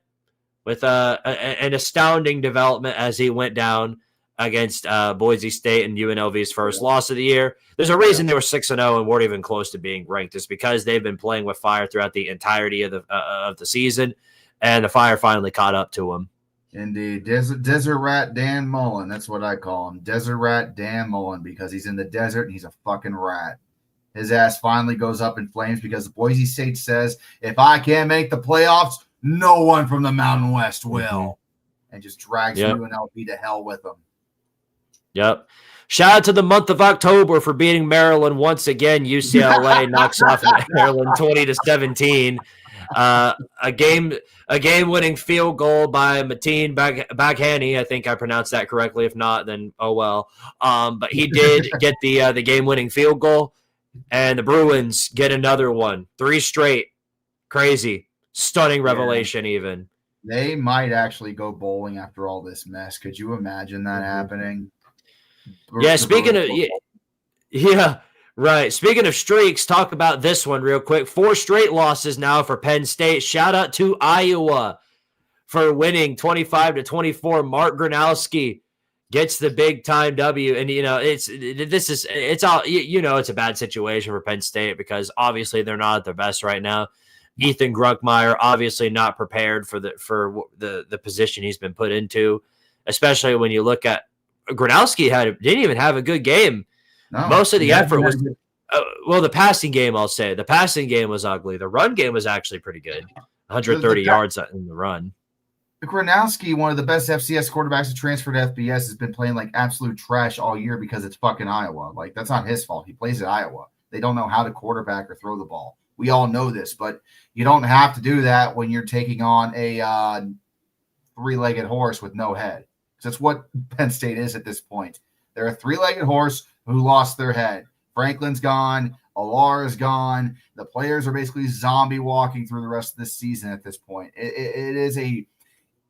with an astounding development as he went down against Boise State and UNLV's first loss of the year. There's a reason they were 6-0 and weren't even close to being ranked. It's because they've been playing with fire throughout the entirety of the season, and the fire finally caught up to them. Indeed. Desert Rat Dan Mullen. That's what I call him. Desert Rat Dan Mullen, because he's in the desert and he's a fucking rat. His ass finally goes up in flames because Boise State says, if I can't make the playoffs, no one from the Mountain West will. And just drags UNLV to hell with them. Yep. Shout out to the month of October for beating Maryland once again. UCLA knocks off Maryland 20-17. A game-winning field goal by Mateen Baghani. I think I pronounced that correctly. If not, then oh well. But he did get the game-winning field goal, and the Bruins get another one. 3 straight. Crazy. Stunning revelation even. They might actually go bowling after all this mess. Could you imagine that happening? Yeah, speaking of right. Speaking of streaks, talk about this one real quick. 4 straight losses now for Penn State. Shout out to Iowa for winning 25-24. Mark Gronowski gets the big time W, and it's a bad situation for Penn State because obviously they're not at their best right now. Ethan Grunkmeyer obviously not prepared for the position he's been put into, especially when you look at Gronowski didn't even have a good game. No, most of the effort was the passing game. I'll say the passing game was ugly. The run game was actually pretty good. 130 yards in the run. Gronowski, one of the best FCS quarterbacks to transfer to FBS, has been playing like absolute trash all year because it's fucking Iowa. Like, that's not his fault. He plays at Iowa. They don't know how to quarterback or throw the ball. We all know this, but you don't have to do that when you're taking on a 3-legged horse with no head. That's what Penn State is at this point. They're a 3-legged horse who lost their head. Franklin's gone. Alar is gone. The players are basically zombie walking through the rest of this season at this point. It is a.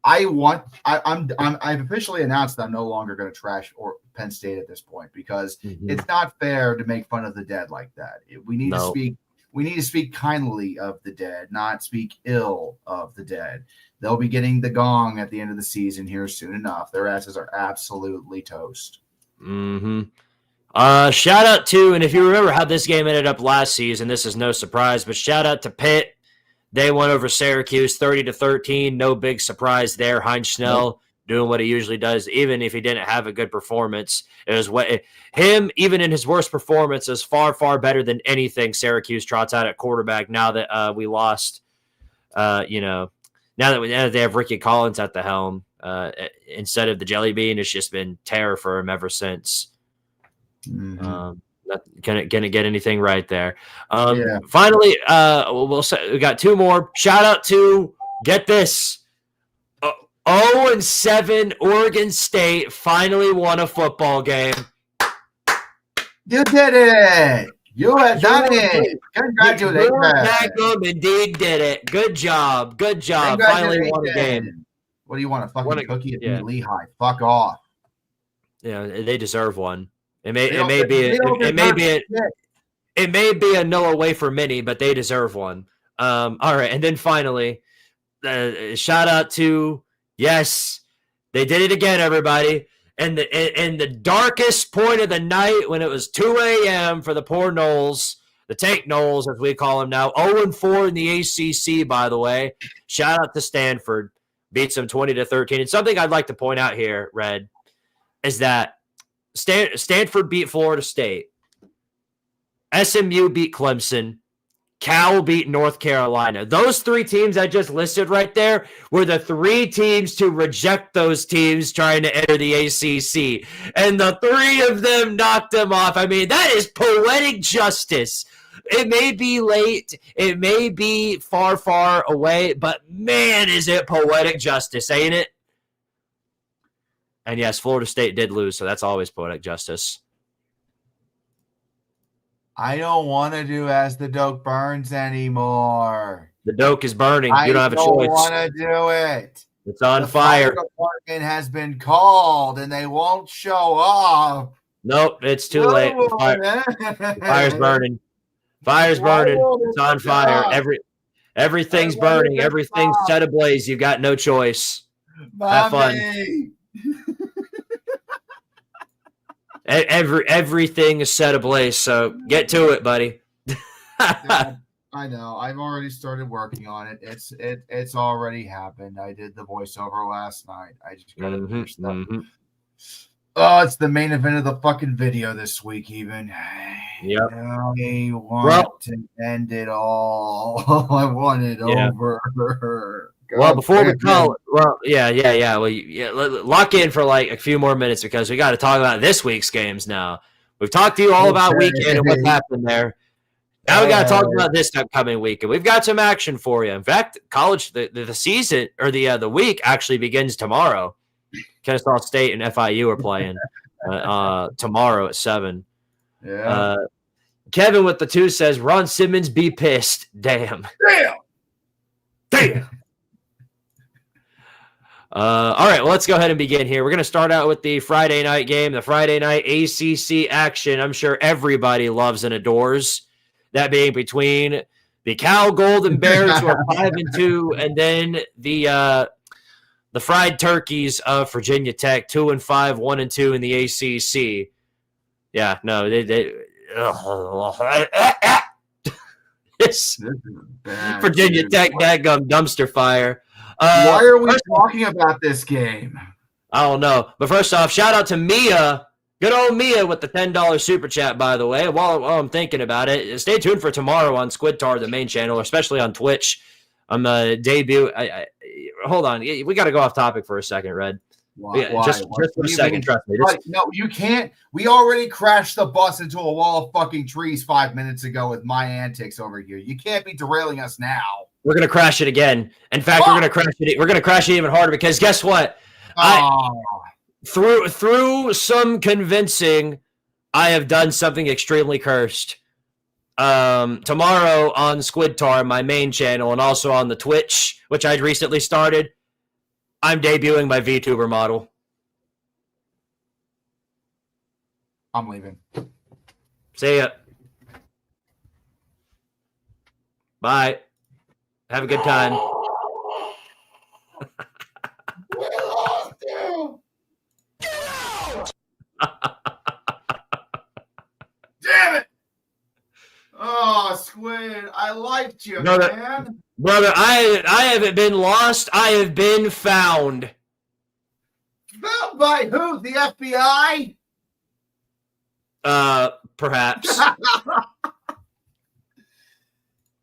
I've officially announced that I'm no longer going to trash Penn State at this point because it's not fair to make fun of the dead like that. We need to speak. We need to speak kindly of the dead, not speak ill of the dead. They'll be getting the gong at the end of the season here soon enough. Their asses are absolutely toast. Shout out to, and if you remember how this game ended up last season, this is no surprise, but shout out to Pitt. They won over Syracuse 30-13. No big surprise there. Heinz Schnell doing what he usually does, even if he didn't have a good performance. It was him, even in his worst performance, is far, far better than anything Syracuse trots out at quarterback now that we lost, now that they have Ricky Collins at the helm instead of the Jelly Bean. It's just been terror for him ever since. Not gonna get anything right there. Finally, we'll say we got 2 more. Shout out to, get this, 0-7 Oregon State finally won a football game. You did it. You have done it. Congratulations. Beckham indeed did it. Good job. Good job. Finally won a game. What do you want, a fucking cookie at Lehigh? Fuck off. Yeah, they deserve one. It may be a no away for many, but they deserve one. All right, and then finally, shout out to, yes, they did it again, everybody. And the darkest point of the night when it was 2 a.m. for the poor Noles, the Tank Noles, as we call them now, 0-4 in the ACC, by the way. Shout out to Stanford. Beats them 20-13. And something I'd like to point out here, Red, is that Stanford beat Florida State. SMU beat Clemson. Cal beat North Carolina. Those 3 teams I just listed right there were the 3 teams to reject those teams trying to enter the ACC. And the 3 of them knocked them off. I mean, that is poetic justice. It may be late. It may be far, far away. But, man, is it poetic justice, ain't it? And yes, Florida State did lose, so that's always poetic justice. I don't want to do As the Doke Burns anymore. The Doke is burning. You don't have a choice. I don't want to do it. It's on the fire. The department has been called, and they won't show up. Nope, it's too late. The fire's burning. Fire's burning. It's on fire. Everything's burning. Everything's set ablaze. You've got no choice. Have fun. Everything is set ablaze, so get to it, buddy. I know. I've already started working on it. It's already happened. I did the voiceover last night. I just got to finish that. Oh, it's the main event of the fucking video this week, even. Yep. I want to end it all. I want it over. Well, before we call it, well, yeah. Well, lock in for like a few more minutes because we got to talk about this week's games now. We've talked to you all about weekend and what happened there. Now we got to talk about this upcoming weekend. We've got some action for you. In fact, college, the season or the week actually begins tomorrow. Kennesaw State and FIU are playing tomorrow at 7. Yeah. Kevin with the 2 says, Ron Simmons be pissed. Damn. All right, well, let's go ahead and begin here. We're going to start out with the Friday night game, the Friday night ACC action. I'm sure everybody loves and adores. That being between the Cal Golden Bears, who are 5-2, and then the Fried Turkeys of Virginia Tech, 2-5, 1-2 in the ACC. Yeah, no, it's Virginia Tech dadgum dumpster fire. Why are we talking about this game? I don't know. But first off, shout out to Mia. Good old Mia with the $10 super chat, by the way. While I'm thinking about it, stay tuned for tomorrow on Squidtard, the main channel, especially on Twitch. I'm debut. Hold on. We got to go off topic for a second, Red. Why? Just for a second, trust me. No, you can't. We already crashed the bus into a wall of fucking trees 5 minutes ago with my antics over here. You can't be derailing us now. We're gonna crash it again. In fact, we're gonna crash it. We're gonna crash it even harder because guess what? Through some convincing, I have done something extremely cursed. Tomorrow on Squidtard, my main channel, and also on the Twitch, which I recently started, I'm debuting my VTuber model. I'm leaving. See ya. Bye. Have a good time. Damn it! Oh, Squid, I liked you, man. Brother, I haven't been lost. I have been found. Found by who? The FBI? Perhaps.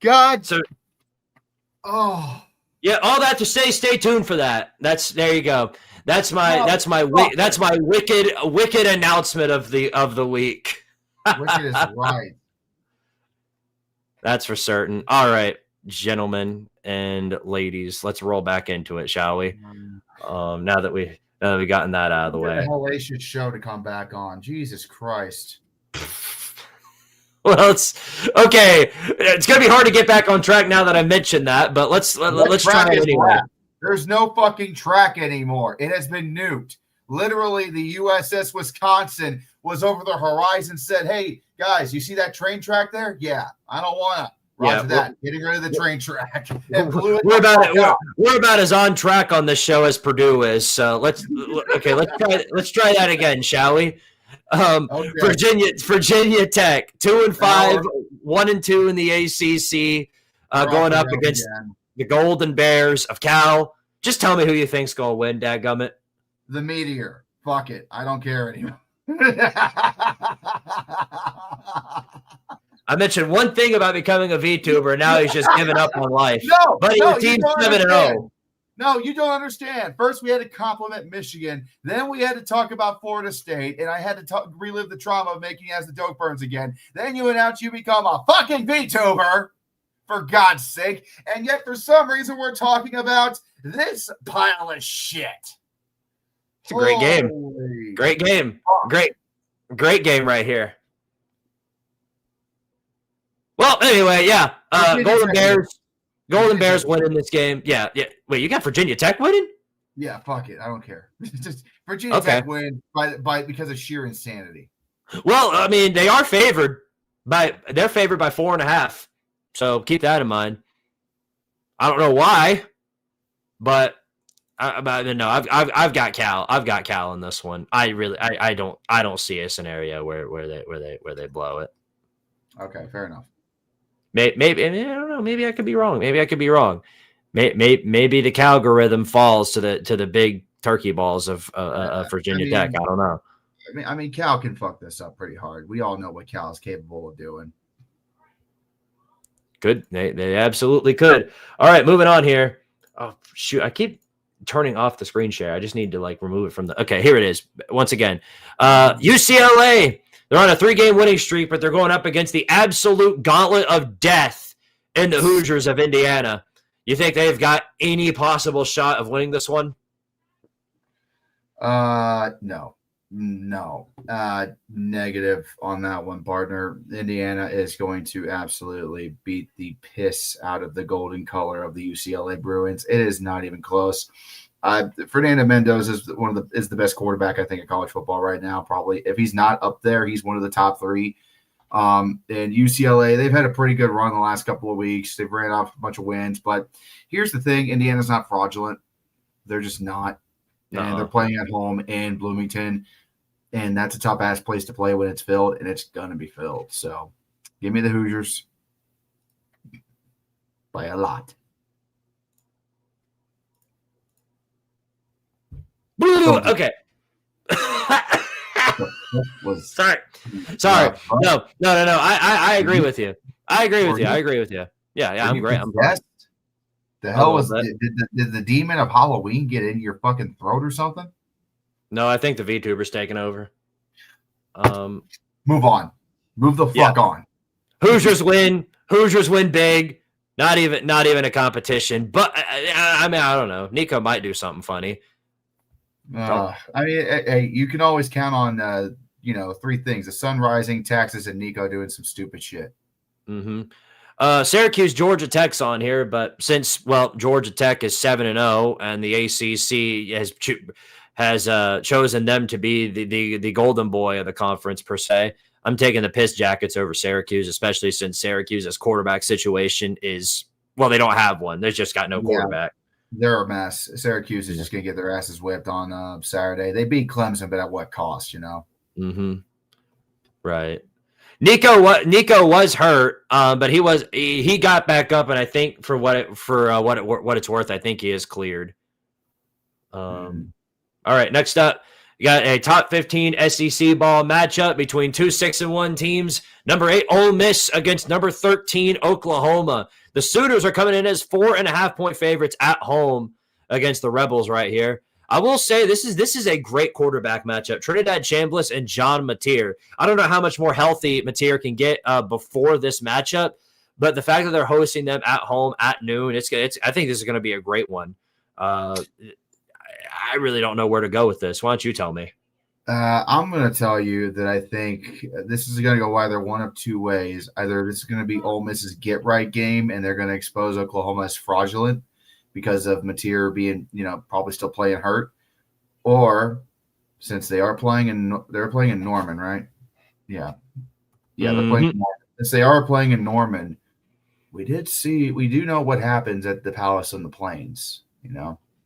God. So. Oh. Yeah, all that to say, stay tuned for that. There you go. That's my wicked announcement of the week. Wicked is right. That's for certain. All right, gentlemen and ladies, let's roll back into it, shall we? Now that we've gotten that out of the way. A hellacious show to come back on. Jesus Christ. Well, it's okay. It's gonna be hard to get back on track now that I mentioned that, but let's try it anyway. There's no fucking track anymore. It has been nuked. Literally, the USS Wisconsin was over the horizon. Said, "Hey guys, you see that train track there? Yeah, I don't want to. Roger that. Getting rid of the train track." We're about as on track on this show as Purdue is. So let's try that again, shall we? Okay. Virginia Tech, 2-5, 1-2 in the ACC, going up against the Golden Bears of Cal. Just tell me who you think's gonna win, dadgummit. The Meteor. Fuck it, I don't care anymore. I mentioned one thing about becoming a VTuber, and now he's just giving up on life. No, buddy, your team's 7-0. No, you don't understand. First, we had to compliment Michigan. Then we had to talk about Florida State, and I had to relive the trauma of making As the Doke Burns again. Then you announce you become a fucking VTuber, for God's sake. And yet, for some reason, we're talking about this pile of shit. It's a great game. Holy Great game. Great game right here. Well, anyway, yeah. Golden Bears winning this game. Yeah. Wait, you got Virginia Tech winning? Yeah, fuck it. I don't care. Just Virginia Tech win by because of sheer insanity. Well, I mean, they are favored they're favored by 4.5. So keep that in mind. I don't know why, but no, I've got Cal. I've got Cal in this one. I don't see a scenario where they blow it. Okay, fair enough. Maybe I don't know. Maybe I could be wrong. Maybe the algorithm falls to the big turkey balls of Virginia Tech. I don't know. I mean, Cal can fuck this up pretty hard. We all know what Cal is capable of doing. Good. They absolutely could. All right, moving on here. Oh shoot, I keep turning off the screen share. I just need to remove it from the. Okay, here it is. Once again, UCLA. They're on a 3-game winning streak, but they're going up against the absolute gauntlet of death in the Hoosiers of Indiana. You think they've got any possible shot of winning this one? No. Negative on that one, partner. Indiana is going to absolutely beat the piss out of the golden color of the UCLA Bruins. It is not even close. Fernando Mendoza is the best quarterback, I think, in college football right now. Probably, if he's not up there, he's one of the top 3. And UCLA, they've had a pretty good run the last couple of weeks. They've ran off a bunch of wins, but here's the thing: Indiana's not fraudulent. They're just not, and they're playing at home in Bloomington, and that's a tough ass place to play when it's filled, and it's gonna be filled. So, give me the Hoosiers by a lot. Okay. Sorry. No. I agree with you. I agree with you. Yeah. I'm great. The hell was did the demon of Halloween get in your fucking throat or something? No, I think the VTuber's taking over. Move on. Move the fuck on. Hoosiers win. Hoosiers win big. Not even a competition. But I mean, I don't know. Nico might do something funny. I mean, hey, you can always count on 3 things: the sun rising, taxes, and Nico doing some stupid shit. Mm-hmm. Syracuse, Georgia Tech's on here, but since Georgia Tech is 7-0, and the ACC has chosen them to be the golden boy of the conference per se, I'm taking the Piss Jackets over Syracuse, especially since Syracuse's quarterback situation is they don't have one. They've just got no quarterback. They're a mess. Syracuse is just going to get their asses whipped on Saturday. They beat Clemson, but at what cost, Mm-hmm. Right. Nico was hurt, but he got back up, and I think for what it's worth, I think he is cleared. All right, next up, you got a top 15 SEC ball matchup between 2 6-1 teams. Number 8 Ole Miss against number 13 Oklahoma. The Sooners are coming in as 4.5-point favorites at home against the Rebels right here. I will say this is a great quarterback matchup. Trinidad Chambliss and John Mateer. I don't know how much more healthy Mateer can get before this matchup, but the fact that they're hosting them at home at noon, I think this is going to be a great one. I really don't know where to go with this. Why don't you tell me? I'm going to tell you that I think this is going to go either one of 2 ways. Either this is going to be Ole Miss's get-right game, and they're going to expose Oklahoma as fraudulent because of Mateer being, probably still playing hurt, or since they're playing in Norman, right? Yeah, they're playing in Norman. Since they are playing in Norman, we do know what happens at the Palace on the Plains.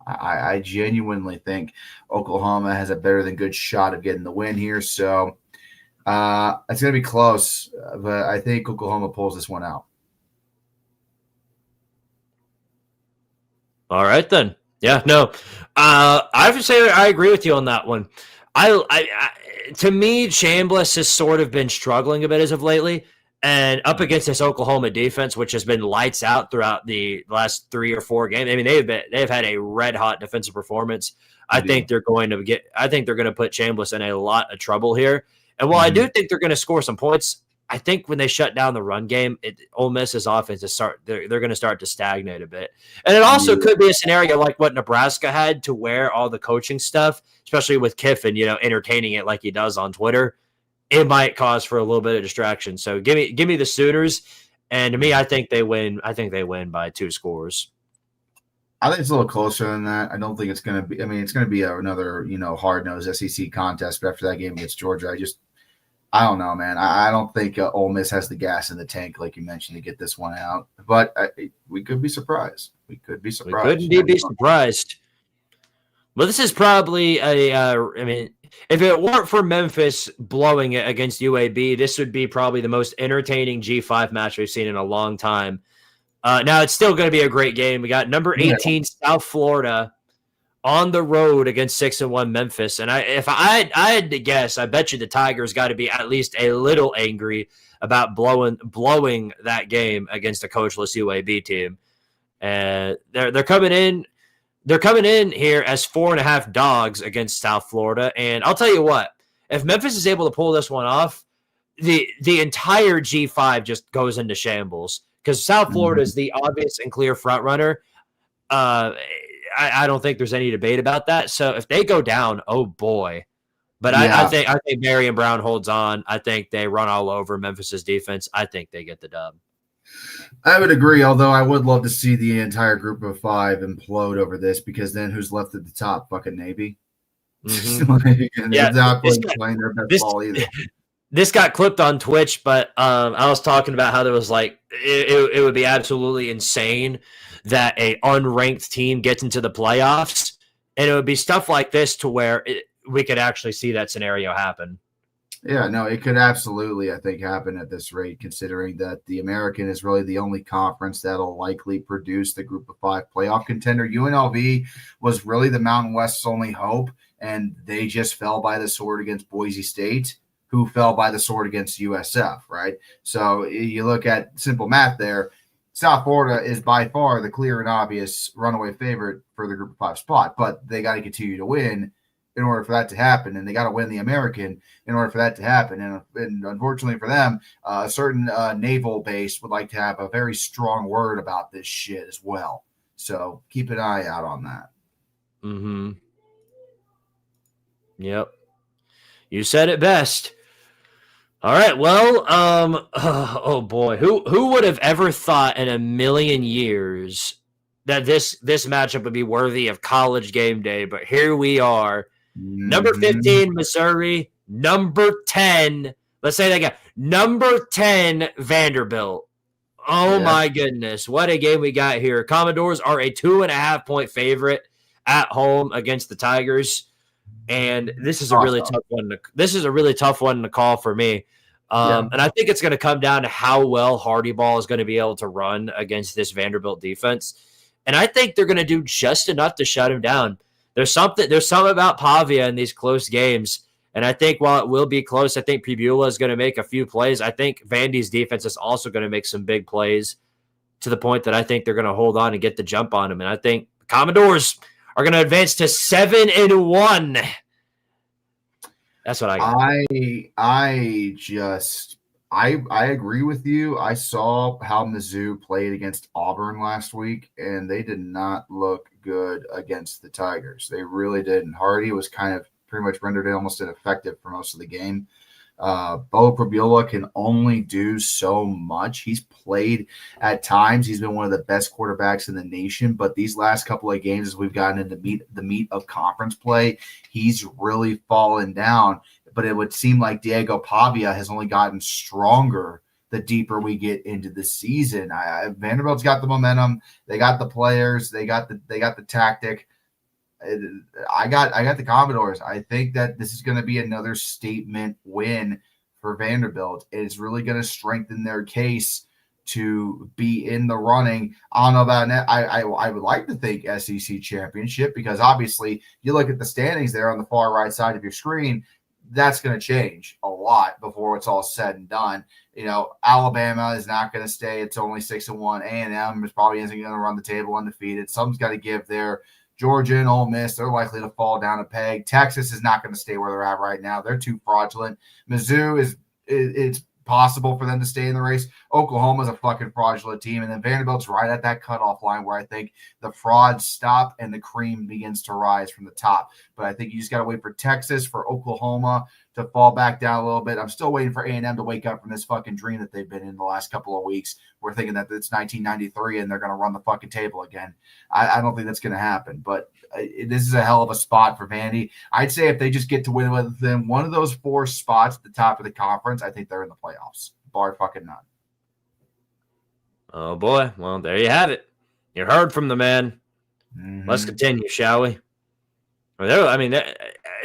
I genuinely think Oklahoma has a better than good shot of getting the win here. So it's going to be close, but I think Oklahoma pulls this one out. All right, then. Yeah, no. I have to say I agree with you on that one. To me, Chambliss has sort of been struggling a bit as of lately. And up against this Oklahoma defense, which has been lights out throughout the last 3 or 4 games. I mean, they've had a red hot defensive performance. I think they're going to put Chambliss in a lot of trouble here. And while I do think they're going to score some points, I think when they shut down the run game, Ole Miss's offense they're going to start to stagnate a bit. And it also could be a scenario like what Nebraska had, to where all the coaching stuff, especially with Kiffin, entertaining it like he does on Twitter, it might cause for a little bit of distraction. So give me the Sooners, and to me, I think they win. I think they win by 2 scores. I think it's a little closer than that. I don't think it's going to be. I mean, it's going to be another hard-nosed SEC contest. But after that game against Georgia, I don't know, man. I don't think Ole Miss has the gas in the tank, like you mentioned, to get this one out. But we could be surprised. We couldn't be surprised. Well, this is probably if it weren't for Memphis blowing it against UAB, this would be probably the most entertaining G5 match we've seen in a long time. Now, it's still going to be a great game. We got number 18, South Florida, on the road against 6-1 Memphis. And if I had to guess, I bet you the Tigers got to be at least a little angry about blowing that game against a coachless UAB team. And they're coming in. They're coming in here as 4.5 dogs against South Florida. And I'll tell you what, if Memphis is able to pull this one off, the entire G5 just goes into shambles, because South Florida is the obvious and clear front runner. I don't think there's any debate about that. So if they go down, oh boy. But I think Marion Brown holds on. I think they run all over Memphis's defense. I think they get the dub. I would agree, although I would love to see the entire group of 5 implode over this, because then who's left at the top? Fucking Navy. Mm-hmm. They're not playing their best ball either. This got clipped on Twitch, but I was talking about how there was it would be absolutely insane that a unranked team gets into the playoffs, and it would be stuff like this to where we could actually see that scenario happen. Yeah, no, it could absolutely, I think, happen at this rate, considering that the American is really the only conference that'll likely produce the group of 5 playoff contender. UNLV was really the Mountain West's only hope, and they just fell by the sword against Boise State, who fell by the sword against USF, right? So you look at simple math there. South Florida is by far the clear and obvious runaway favorite for the group of 5 spot, but they got to continue to win in order for that to happen, and they got to win the American in order for that to happen. And unfortunately for them, a certain naval base would like to have a very strong word about this shit as well. So keep an eye out on that. Mm-hmm. Yep. You said it best. All right. Well, oh boy, who would have ever thought in a million years that this matchup would be worthy of College Game Day? But here we are. Number 15, Missouri. Number 10, let's say that again. Number 10, Vanderbilt. Oh, my goodness. What a game we got here. Commodores are a 2.5-point favorite at home against the Tigers. And this is a really tough one. This is a really tough one to call for me. And I think it's going to come down to how well Hardyball is going to be able to run against this Vanderbilt defense. And I think they're going to do just enough to shut him down. There's something about Pavia in these close games. And I think while it will be close, I think Pibula is going to make a few plays. I think Vandy's defense is also going to make some big plays, to the point that I think they're going to hold on and get the jump on him. And I think the Commodores are going to advance to 7-1. That's what I got. I agree with you. I saw how Mizzou played against Auburn last week, and they did not look good against the Tigers. They really didn't. Hardy was kind of pretty much rendered almost ineffective for most of the game. Bo Pribula can only do so much. He's played at times. He's been one of the best quarterbacks in the nation, but these last couple of games, as we've gotten into the meat of conference play, he's really fallen down. But it would seem like Diego Pavia has only gotten stronger the deeper we get into the season. Vanderbilt's got the momentum. They got the players. They got the tactic. I got the Commodores. I think that this is going to be another statement win for Vanderbilt. It's really going to strengthen their case to be in the running. I don't know about that. I would like to think SEC championship, because obviously you look at the standings there on the far right side of your screen. That's going to change a lot before it's all said and done. You know, Alabama is not going to stay. It's only 6-1. A&M is probably isn't going to run the table undefeated. Something's got to give there. Georgia and Ole Miss, they're likely to fall down a peg. Texas is not going to stay where they're at right now. They're too fraudulent. Mizzou it's possible for them to stay in the race. Oklahoma's a fucking fraudulent team, and then Vanderbilt's right at that cutoff line where I think the frauds stop and the cream begins to rise from the top. But I think you just got to wait for Texas, for Oklahoma to fall back down a little bit. I'm still waiting for A&M to wake up from this fucking dream that they've been in the last couple of weeks. We're thinking that it's 1993 and they're going to run the fucking table again. I don't think that's going to happen, but this is a hell of a spot for Vandy. I'd say if they just get to win with them one of those 4 spots at the top of the conference, I think they're in the playoffs. Bar fucking none. Oh, boy. Well, there you have it. You heard from the man. Mm-hmm. Let's continue, shall we? I mean,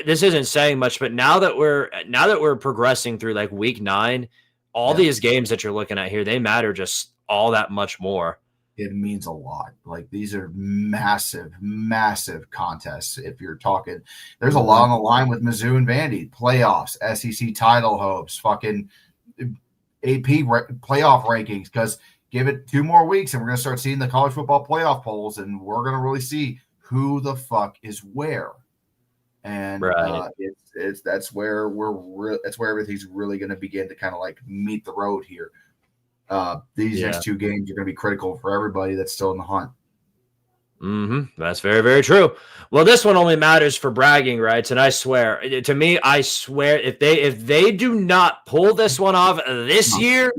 this isn't saying much, but now that we're progressing through like week 9, all these games that you're looking at here, they matter just all that much more. It means a lot. Like, these are massive, massive contests. If you're talking, there's a lot on the line with Mizzou and Vandy, playoffs, SEC title hopes, fucking AP playoff rankings. Because give it 2 more weeks and we're going to start seeing the college football playoff polls, and we're going to really see who the fuck is where. And that's where that's where everything's really going to begin to kind of like meet the road here. These next 2 games are going to be critical for everybody that's still in the hunt. That's very, very true. Well, this one only matters for bragging rights, and I swear, if they do not pull this one off this year,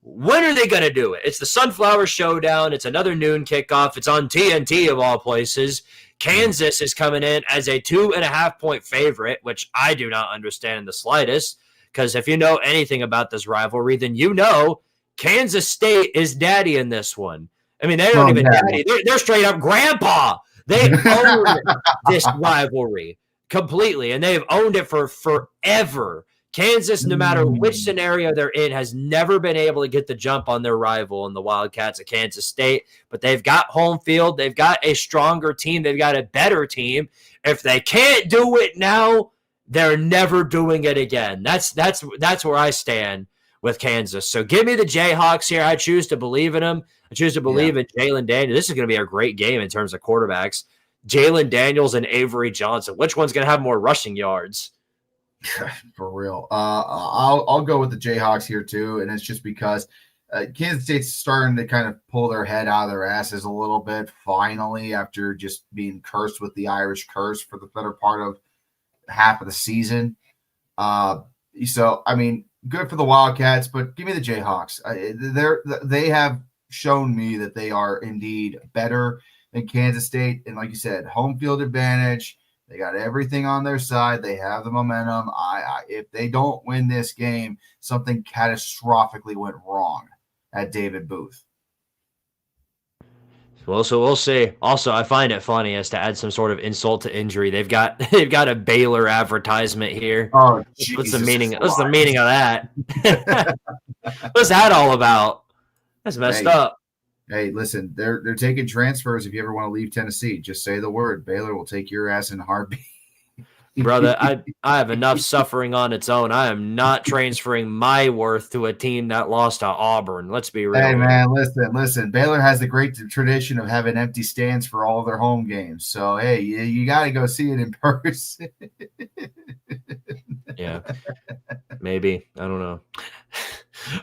when are they going to do it? It's the Sunflower Showdown. It's another noon kickoff. It's on TNT of all places. Kansas is coming in as a 2.5-point favorite, which I do not understand in the slightest, because if you know anything about this rivalry, then you know Kansas State is daddy in this one. I mean, they don't daddy. They're straight up grandpa. They own this rivalry completely, and they've owned it for forever. Kansas, no matter which scenario they're in, has never been able to get the jump on their rival in the Wildcats of Kansas State. But they've got home field. They've got a stronger team. They've got a better team. If they can't do it now, they're never doing it again. That's where I stand with Kansas. So give me the Jayhawks here. I choose to believe in them. I choose to believe in Jalen Daniels. This is going to be a great game in terms of quarterbacks. Jalen Daniels and Avery Johnson. Which one's going to have more rushing yards? For real. I'll go with the Jayhawks here too, and it's just because Kansas State's starting to kind of pull their head out of their asses a little bit finally after just being cursed with the Irish curse for the better part of half of the season. So, I mean, good for the Wildcats, but give me the Jayhawks. They have shown me that they are indeed better than Kansas State, and like you said, home field advantage. They got everything on their side. They have the momentum. If they don't win this game, something catastrophically went wrong at David Booth. Well, so we'll see. Also, I find it funny as to add some sort of insult to injury. They've got a Baylor advertisement here. Oh, what's the meaning? What's the meaning of that? What's that all about? That's messed up. Hey, listen, they're taking transfers. If you ever want to leave Tennessee, just say the word. Baylor will take your ass in a heartbeat. Brother, I have enough suffering on its own. I am not transferring my worth to a team that lost to Auburn. Let's be real. Hey, man, listen. Baylor has the great tradition of having empty stands for all of their home games. So, hey, you got to go see it in person. Yeah, maybe. I don't know.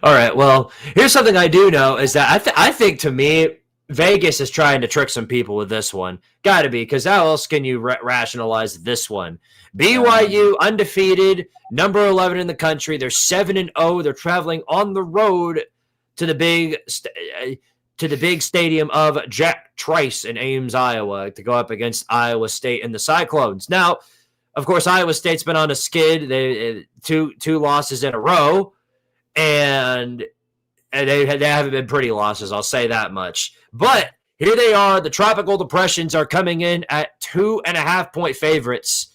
All right, well, here's something I do know is that I think, to me, Vegas is trying to trick some people with this one. Got to be, because how else can you rationalize this one? BYU, undefeated, number 11 in the country. They're 7-0. They're traveling on the road to the big stadium of Jack Trice in Ames, Iowa, to go up against Iowa State and the Cyclones. Now, of course, Iowa State's been on a skid. They two losses in a row. And they haven't been pretty losses, I'll say that much. But here they are. The Tropical Depressions are coming in at 2.5-point favorites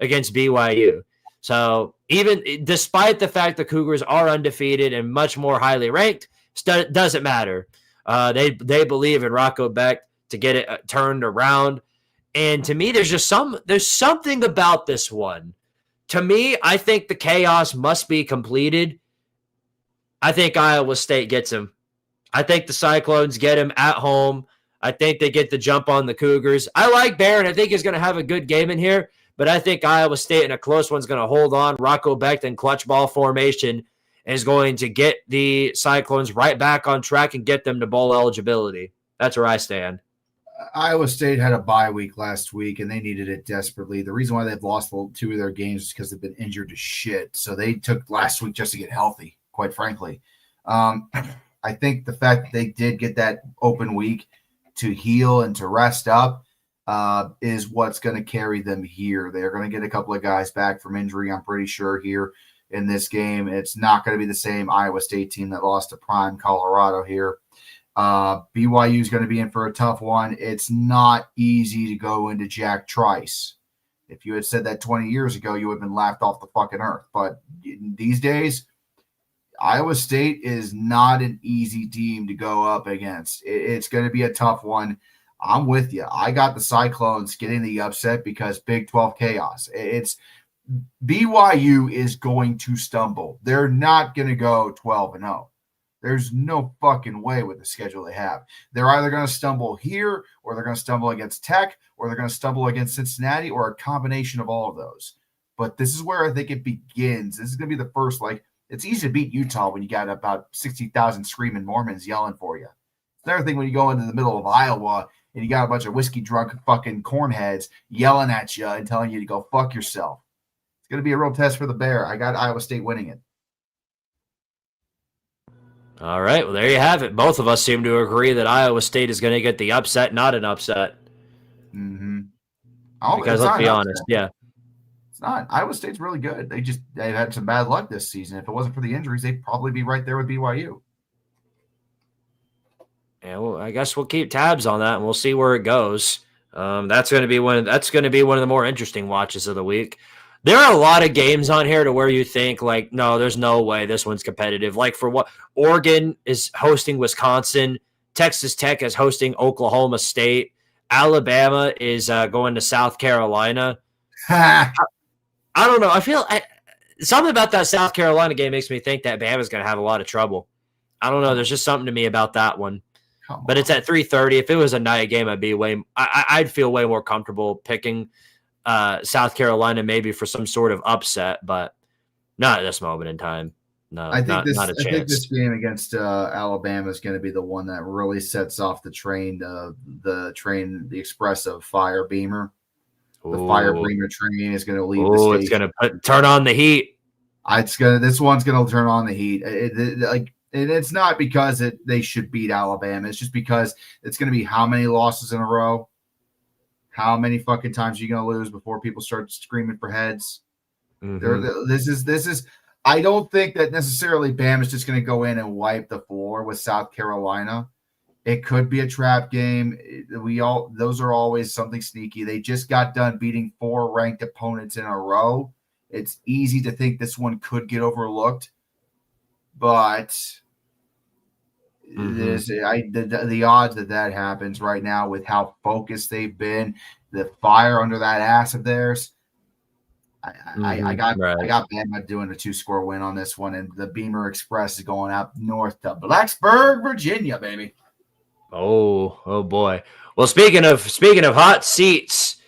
against BYU. So even despite the fact the Cougars are undefeated and much more highly ranked, doesn't matter. They believe in Rocco Beck to get it turned around. And to me, there's something about this one. To me, I think the chaos must be completed. I think Iowa State gets him. I think the Cyclones get him at home. I think they get the jump on the Cougars. I like Barron. I think he's going to have a good game in here, but I think Iowa State in a close one's going to hold on. Rocco Becht in clutch ball formation is going to get the Cyclones right back on track and get them to bowl eligibility. That's where I stand. Iowa State had a bye week last week, and they needed it desperately. The reason why they've lost 2 of their games is because they've been injured to shit. So they took last week just to get healthy, quite frankly. I think the fact that they did get that open week to heal and to rest up is what's going to carry them here. They're going to get a couple of guys back from injury, I'm pretty sure, here in this game. It's not going to be the same Iowa State team that lost to Prime Colorado here. BYU is going to be in for a tough one. It's not easy to go into Jack Trice. If you had said that 20 years ago, you would have been laughed off the fucking earth. But these days, Iowa State is not an easy team to go up against. It's going to be a tough one. I'm with you. I got the Cyclones getting the upset because Big 12 chaos. It's BYU is going to stumble. They're not going to go 12-0. There's no fucking way with the schedule they have. They're either going to stumble here, or they're going to stumble against Tech, or they're going to stumble against Cincinnati, or a combination of all of those. But this is where I think it begins. This is going to be the first, it's easy to beat Utah when you got about 60,000 screaming Mormons yelling for you. It's another thing when you go into the middle of Iowa and you got a bunch of whiskey drunk fucking cornheads yelling at you and telling you to go fuck yourself. It's going to be a real test for the Bear. I got Iowa State winning it. All right, well, there you have it. Both of us seem to agree that Iowa State is going to get the upset, not an upset. Mm-hmm. Because let's be honest, yeah. It's not. Iowa State's really good. They've had some bad luck this season. If it wasn't for the injuries, they'd probably be right there with BYU. Yeah, well, I guess we'll keep tabs on that and we'll see where it goes. That's going to be one of the more interesting watches of the week. There are a lot of games on here to where you think, no, there's no way this one's competitive. Like, for what? Oregon is hosting Wisconsin. Texas Tech is hosting Oklahoma State. Alabama is going to South Carolina. I don't know. I feel something about that South Carolina game makes me think that Bama's going to have a lot of trouble. I don't know. There's just something to me about that one. But it's at 3:30. If it was a night game, I'd feel way more comfortable picking South Carolina maybe for some sort of upset, but not at this moment in time. No, not a chance. I think this game against Alabama is going to be the one that really sets off the the express of Fire Beamer. The Fire Beamer train is going to leave the station. It's going to turn on the heat. This one's going to turn on the heat. And it's not because they should beat Alabama. It's just because it's going to be how many losses in a row. How many fucking times are you going to lose before people start screaming for heads? Mm-hmm. This is. I don't think that necessarily Bam is just going to go in and wipe the floor with South Carolina. It could be a trap game. Those are always something sneaky. They just got done beating 4 ranked opponents in a row. It's easy to think this one could get overlooked, but the odds that happens right now with how focused they've been, the fire under that ass of theirs. I got Bama doing a 2-score win on this one, and the Beamer Express is going up north to Blacksburg, Virginia, baby. Oh boy. Well, speaking of hot seats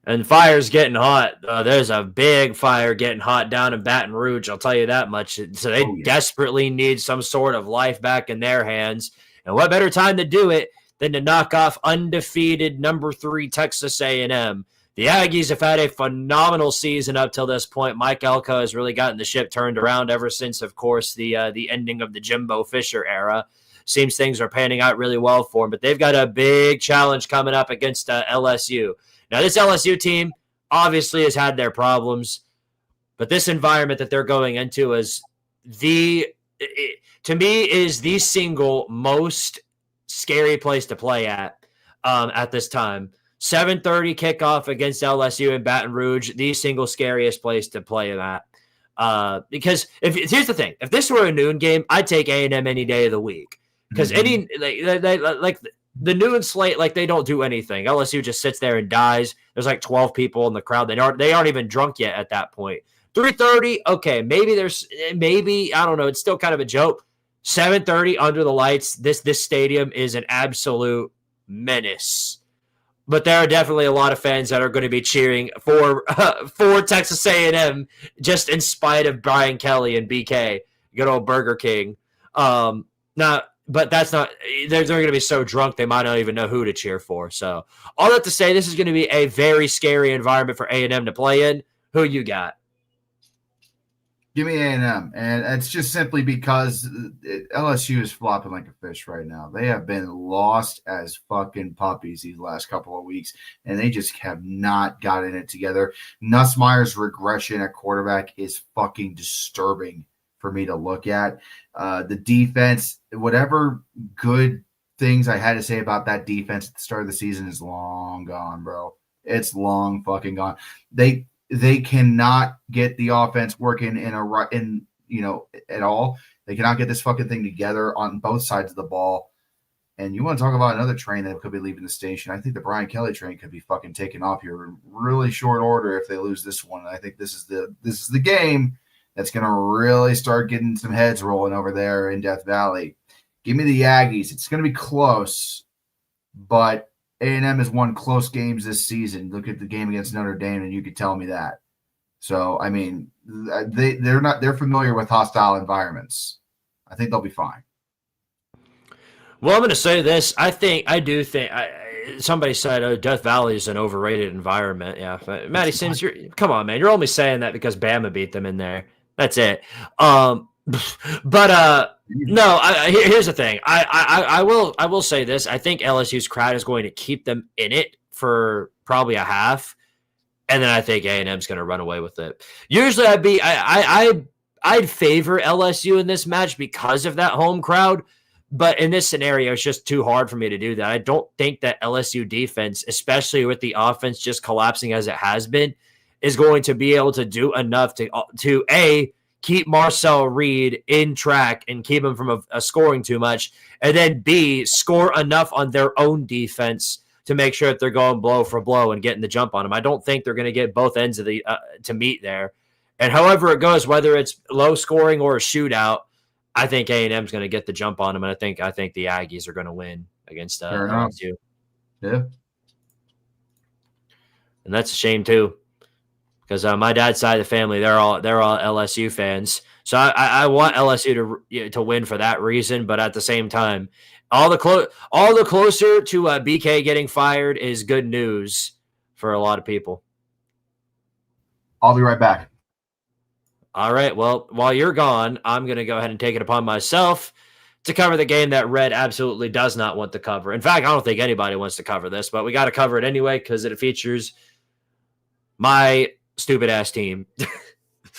and fires getting hot, there's a big fire getting hot down in Baton Rouge. I'll tell you that much. So they desperately need some sort of life back in their hands. And what better time to do it than to knock off undefeated number 3 Texas A&M. The Aggies have had a phenomenal season up till this point. Mike Elko has really gotten the ship turned around ever since, of course, the ending of the Jimbo Fisher era. Seems things are panning out really well for him, but they've got a big challenge coming up against LSU. Now, this LSU team obviously has had their problems, but this environment that they're going into is the single most scary place to play at this time. 7:30 kickoff against LSU in Baton Rouge, the single scariest place to play at. Because here's the thing: if this were a noon game, I'd take A&M any day of the week. Because like the noon slate, they don't do anything. LSU just sits there and dies. There's 12 people in the crowd. They aren't even drunk yet at that point. 3:30, okay, maybe I don't know. It's still kind of a joke. 7:30 under the lights. This stadium is an absolute menace. But there are definitely a lot of fans that are going to be cheering for Texas A&M just in spite of Brian Kelly and BK good old Burger King. But that's not. They're going to be so drunk they might not even know who to cheer for. So all that to say, this is going to be a very scary environment for A&M to play in. Who you got? Give me A&M, and it's just simply because LSU is flopping like a fish right now. They have been lost as fucking puppies these last couple of weeks, and they just have not gotten it together. Nussmeier's regression at quarterback is fucking disturbing for me to look at. The defense, whatever good things I had to say about that defense at the start of the season is long gone, bro. It's long fucking gone. They cannot get the offense working at all. They cannot get this fucking thing together on both sides of the ball. And you want to talk about another train that could be leaving the station? I think the Brian Kelly train could be fucking taken off here in really short order if they lose this one. I think this is the game that's going to really start getting some heads rolling over there in Death Valley. Give me the Aggies. It's going to be close, but A&M has won close games this season. Look at the game against Notre Dame, and you could tell me that. So, I mean, they're familiar with hostile environments. I think they'll be fine. Well, I'm going to say this. Somebody said Death Valley is an overrated environment. Yeah, but Matty Sims, come on, man. You're only saying that because Bama beat them in there. That's it. No. Here's the thing. I will say this. I think LSU's crowd is going to keep them in it for probably a half, and then I think A&M's going to run away with it. Usually, I'd favor LSU in this match because of that home crowd. But in this scenario, it's just too hard for me to do that. I don't think that LSU defense, especially with the offense just collapsing as it has been, is going to be able to do enough to A, keep Marcel Reed in track and keep him from scoring too much, and then B, score enough on their own defense to make sure that they're going blow for blow and getting the jump on them. I don't think they're going to get both ends of the to meet there. And however it goes, whether it's low scoring or a shootout, I think A&M is going to get the jump on them, and I think the Aggies are going to win against LSU. Yeah, and that's a shame too, because my dad's side of the family they're all LSU fans, so I want LSU to win for that reason. But at the same time, all the closer to BK getting fired is good news for a lot of people. I'll be right back. All right, well, while you're gone, I'm going to go ahead and take it upon myself to cover the game that Red absolutely does not want to cover. In fact, I don't think anybody wants to cover this, but we got to cover it anyway because it features my stupid-ass team.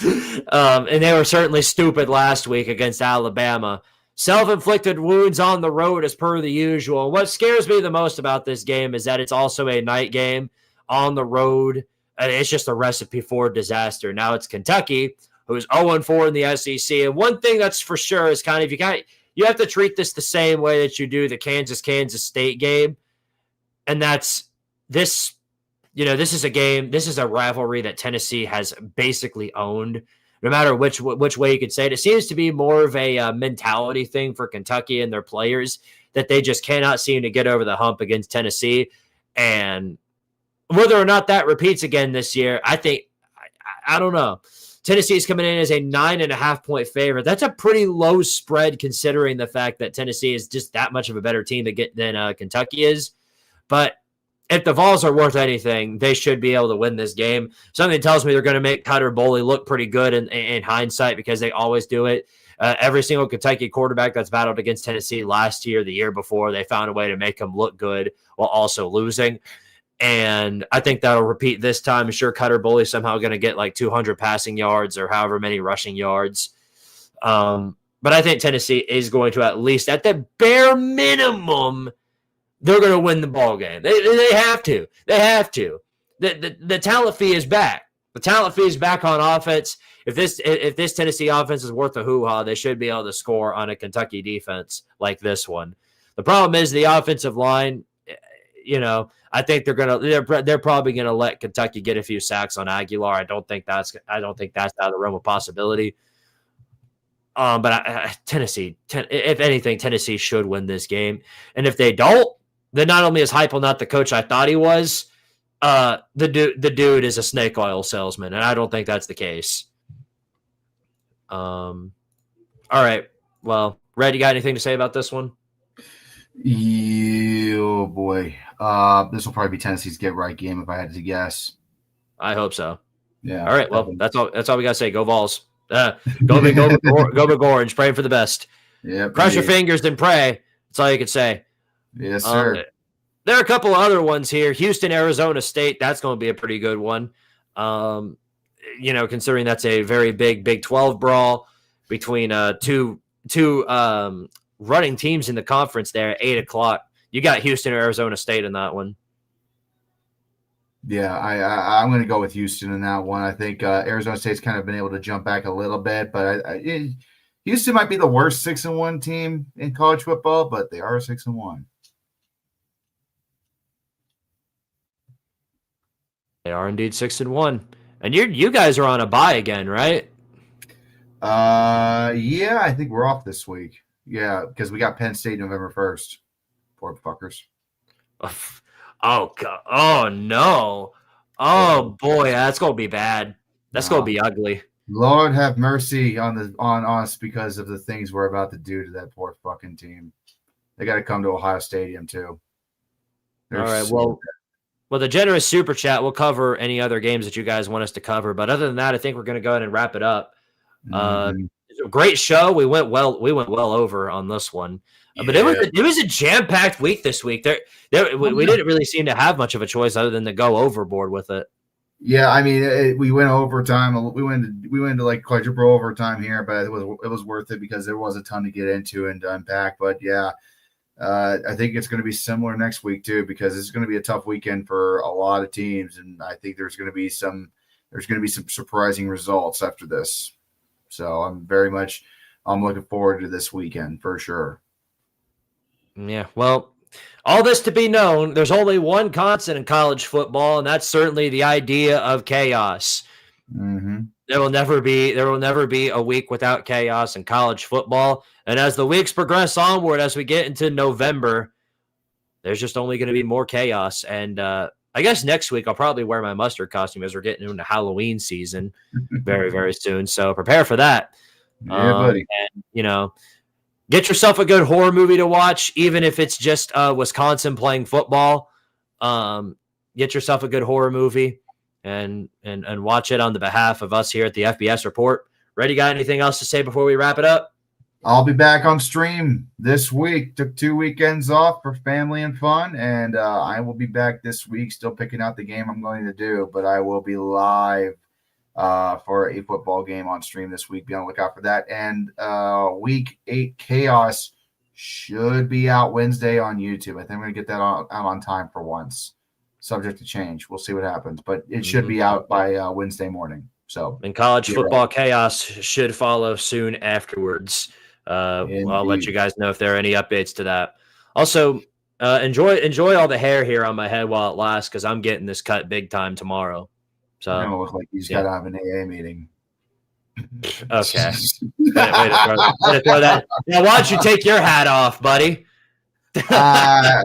And they were certainly stupid last week against Alabama. Self-inflicted wounds on the road as per the usual. What scares me the most about this game is that it's also a night game on the road. And it's just a recipe for disaster. Now it's Kentucky, who's 0-4 in the SEC. And one thing that's for sure is kind of you have to treat this the same way that you do the Kansas State game. And that's this, this is a game, this is a rivalry that Tennessee has basically owned, no matter which way you could say it. It seems to be more of a mentality thing for Kentucky and their players that they just cannot seem to get over the hump against Tennessee. And whether or not that repeats again this year, I don't know. Tennessee's coming in as a 9.5-point favorite. That's a pretty low spread considering the fact that Tennessee is just that much of a better team than Kentucky is. But if the Vols are worth anything, they should be able to win this game. Something tells me they're going to make Cutter Boley look pretty good in hindsight because they always do it. Every single Kentucky quarterback that's battled against Tennessee last year, the year before, they found a way to make them look good while also losing. And I think that'll repeat this time. I'm sure Cutter Boley somehow going to get like 200 passing yards or however many rushing yards. But I think Tennessee is going to, at least at the bare minimum, they're going to win the ball game. They have to. They have to. The talent fee is back. The talent fee is back on offense. If this Tennessee offense is worth a hoo-ha, they should be able to score on a Kentucky defense like this one. The problem is the offensive line. I think they're probably gonna let Kentucky get a few sacks on Aguilar. I don't think that's out of the realm of possibility. But Tennessee, if anything, Tennessee should win this game. And if they don't, then not only is Heupel not the coach I thought he was, the dude is a snake oil salesman, and I don't think that's the case. All right. Well, Red, you got anything to say about this one? Oh boy. This will probably be Tennessee's get right game if I had to guess. I hope so. Yeah. All right. Well, that's all we gotta say. Go Vols. Go big orange. Praying for the best. Yeah. Cross your fingers and pray. That's all you can say. Yes, sir. There are a couple of other ones here. Houston, Arizona State. That's going to be a pretty good one. Considering that's a very big Big 12 brawl between two running teams in the conference there at 8:00. You got Houston or Arizona State in that one. Yeah, I'm going to go with Houston in that one. I think Arizona State's kind of been able to jump back a little bit, but Houston might be the worst 6-1 team in college football, but they are 6-1. They are indeed 6-1, and you guys are on a bye again, right? Yeah, I think we're off this week. Yeah, because we got Penn State November 1st. Poor fuckers. Oh God! Oh no! Oh boy, that's gonna be bad. That's gonna be ugly. Lord have mercy on us because of the things we're about to do to that poor fucking team. They got to come to Ohio Stadium too. All right. Well, the generous super chat will cover any other games that you guys want us to cover. But other than that, I think we're going to go ahead and wrap it up. It's a great show. We went well over on this one, but it was a jam-packed week this week. We didn't really seem to have much of a choice other than to go overboard with it. Yeah, I mean, we went overtime. We went into like quadruple overtime here, but it was worth it because there was a ton to get into and to unpack. But yeah, I think it's going to be similar next week too, because it's going to be a tough weekend for a lot of teams, and I think there's going to be some surprising results after this. So I'm looking forward to this weekend for sure. Yeah, well, all this to be known, there's only one constant in college football, and that's certainly the idea of chaos. Mm-hmm. There will never be a week without chaos in college football. And as the weeks progress onward, as we get into November, there's just only going to be more chaos. And I guess next week I'll probably wear my mustard costume as we're getting into Halloween season very, very soon. So prepare for that. Yeah, buddy. And, get yourself a good horror movie to watch, even if it's just Wisconsin playing football. Get yourself a good horror movie and watch it on the behalf of us here at the FBS Report. Reddy, got anything else to say before we wrap it up? I'll be back on stream this week. Took 2 weekends off for family and fun, and I will be back this week still picking out the game I'm going to do, but I will be live for a football game on stream this week. Be on the lookout for that. And week 8 chaos should be out Wednesday on YouTube. I think I'm going to get that out on time for once. Subject to change. We'll see what happens, but it should be out by Wednesday morning. So, and college football chaos should follow soon afterwards. I'll let you guys know if there are any updates to that. Also, enjoy all the hair here on my head while it lasts, because I'm getting this cut big time tomorrow. So it looks like he's got to have an AA meeting. Okay. Way to throw that. Now, why don't you take your hat off, buddy? I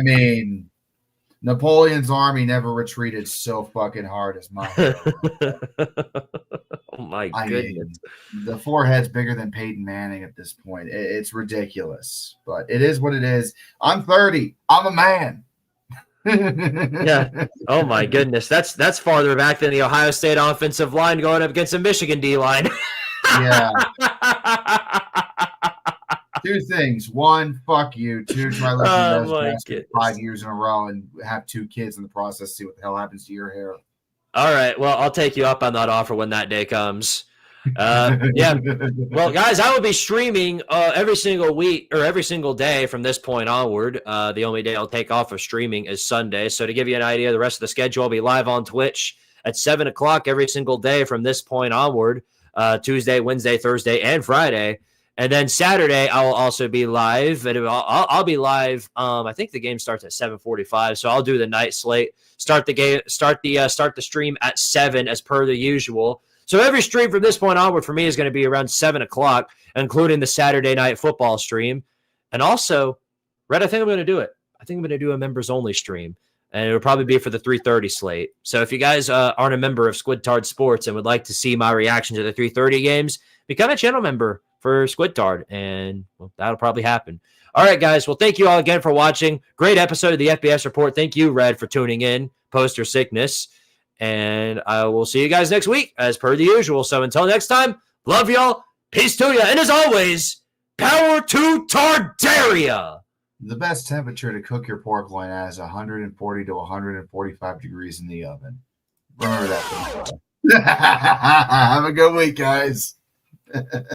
mean, Napoleon's army never retreated so fucking hard as mine. Oh my goodness. The forehead's bigger than Peyton Manning at this point. It's ridiculous, but it is what it is. I'm 30. I'm a man. Yeah. Oh my goodness. That's farther back than the Ohio State offensive line going up against a Michigan D line. Yeah. 2 things. 1, fuck you. 2, try to 5 years in a row and have 2 kids in the process. See what the hell happens to your hair. All right. Well, I'll take you up on that offer when that day comes. Yeah. Well, guys, I will be streaming every single week or every single day from this point onward. The only day I'll take off of streaming is Sunday. So to give you an idea, the rest of the schedule will be live on Twitch at 7:00 every single day from this point onward. Tuesday, Wednesday, Thursday, and Friday. And then Saturday, I will also be live. I'll be live. I think the game starts at 7:45, so I'll do the night slate. Start the stream at 7 as per the usual. So every stream from this point onward for me is going to be around 7:00, including the Saturday night football stream. And also, Red, I think I'm going to do it. I think I'm going to do a members only stream. and it'll probably be for the 3:30 slate. So if you guys aren't a member of Squidtard Sports and would like to see my reaction to the 3:30 games, become a channel member for Squidtard, and well, that'll probably happen. All right, guys. Well, thank you all again for watching. Great episode of the FBS Report. Thank you, Red, for tuning in, poster sickness. And I will see you guys next week, as per the usual. So until next time, love y'all. Peace to you. And as always, power to Tardaria. The best temperature to cook your pork loin at is 140 to 145 degrees in the oven. Remember that. Have a good week, guys.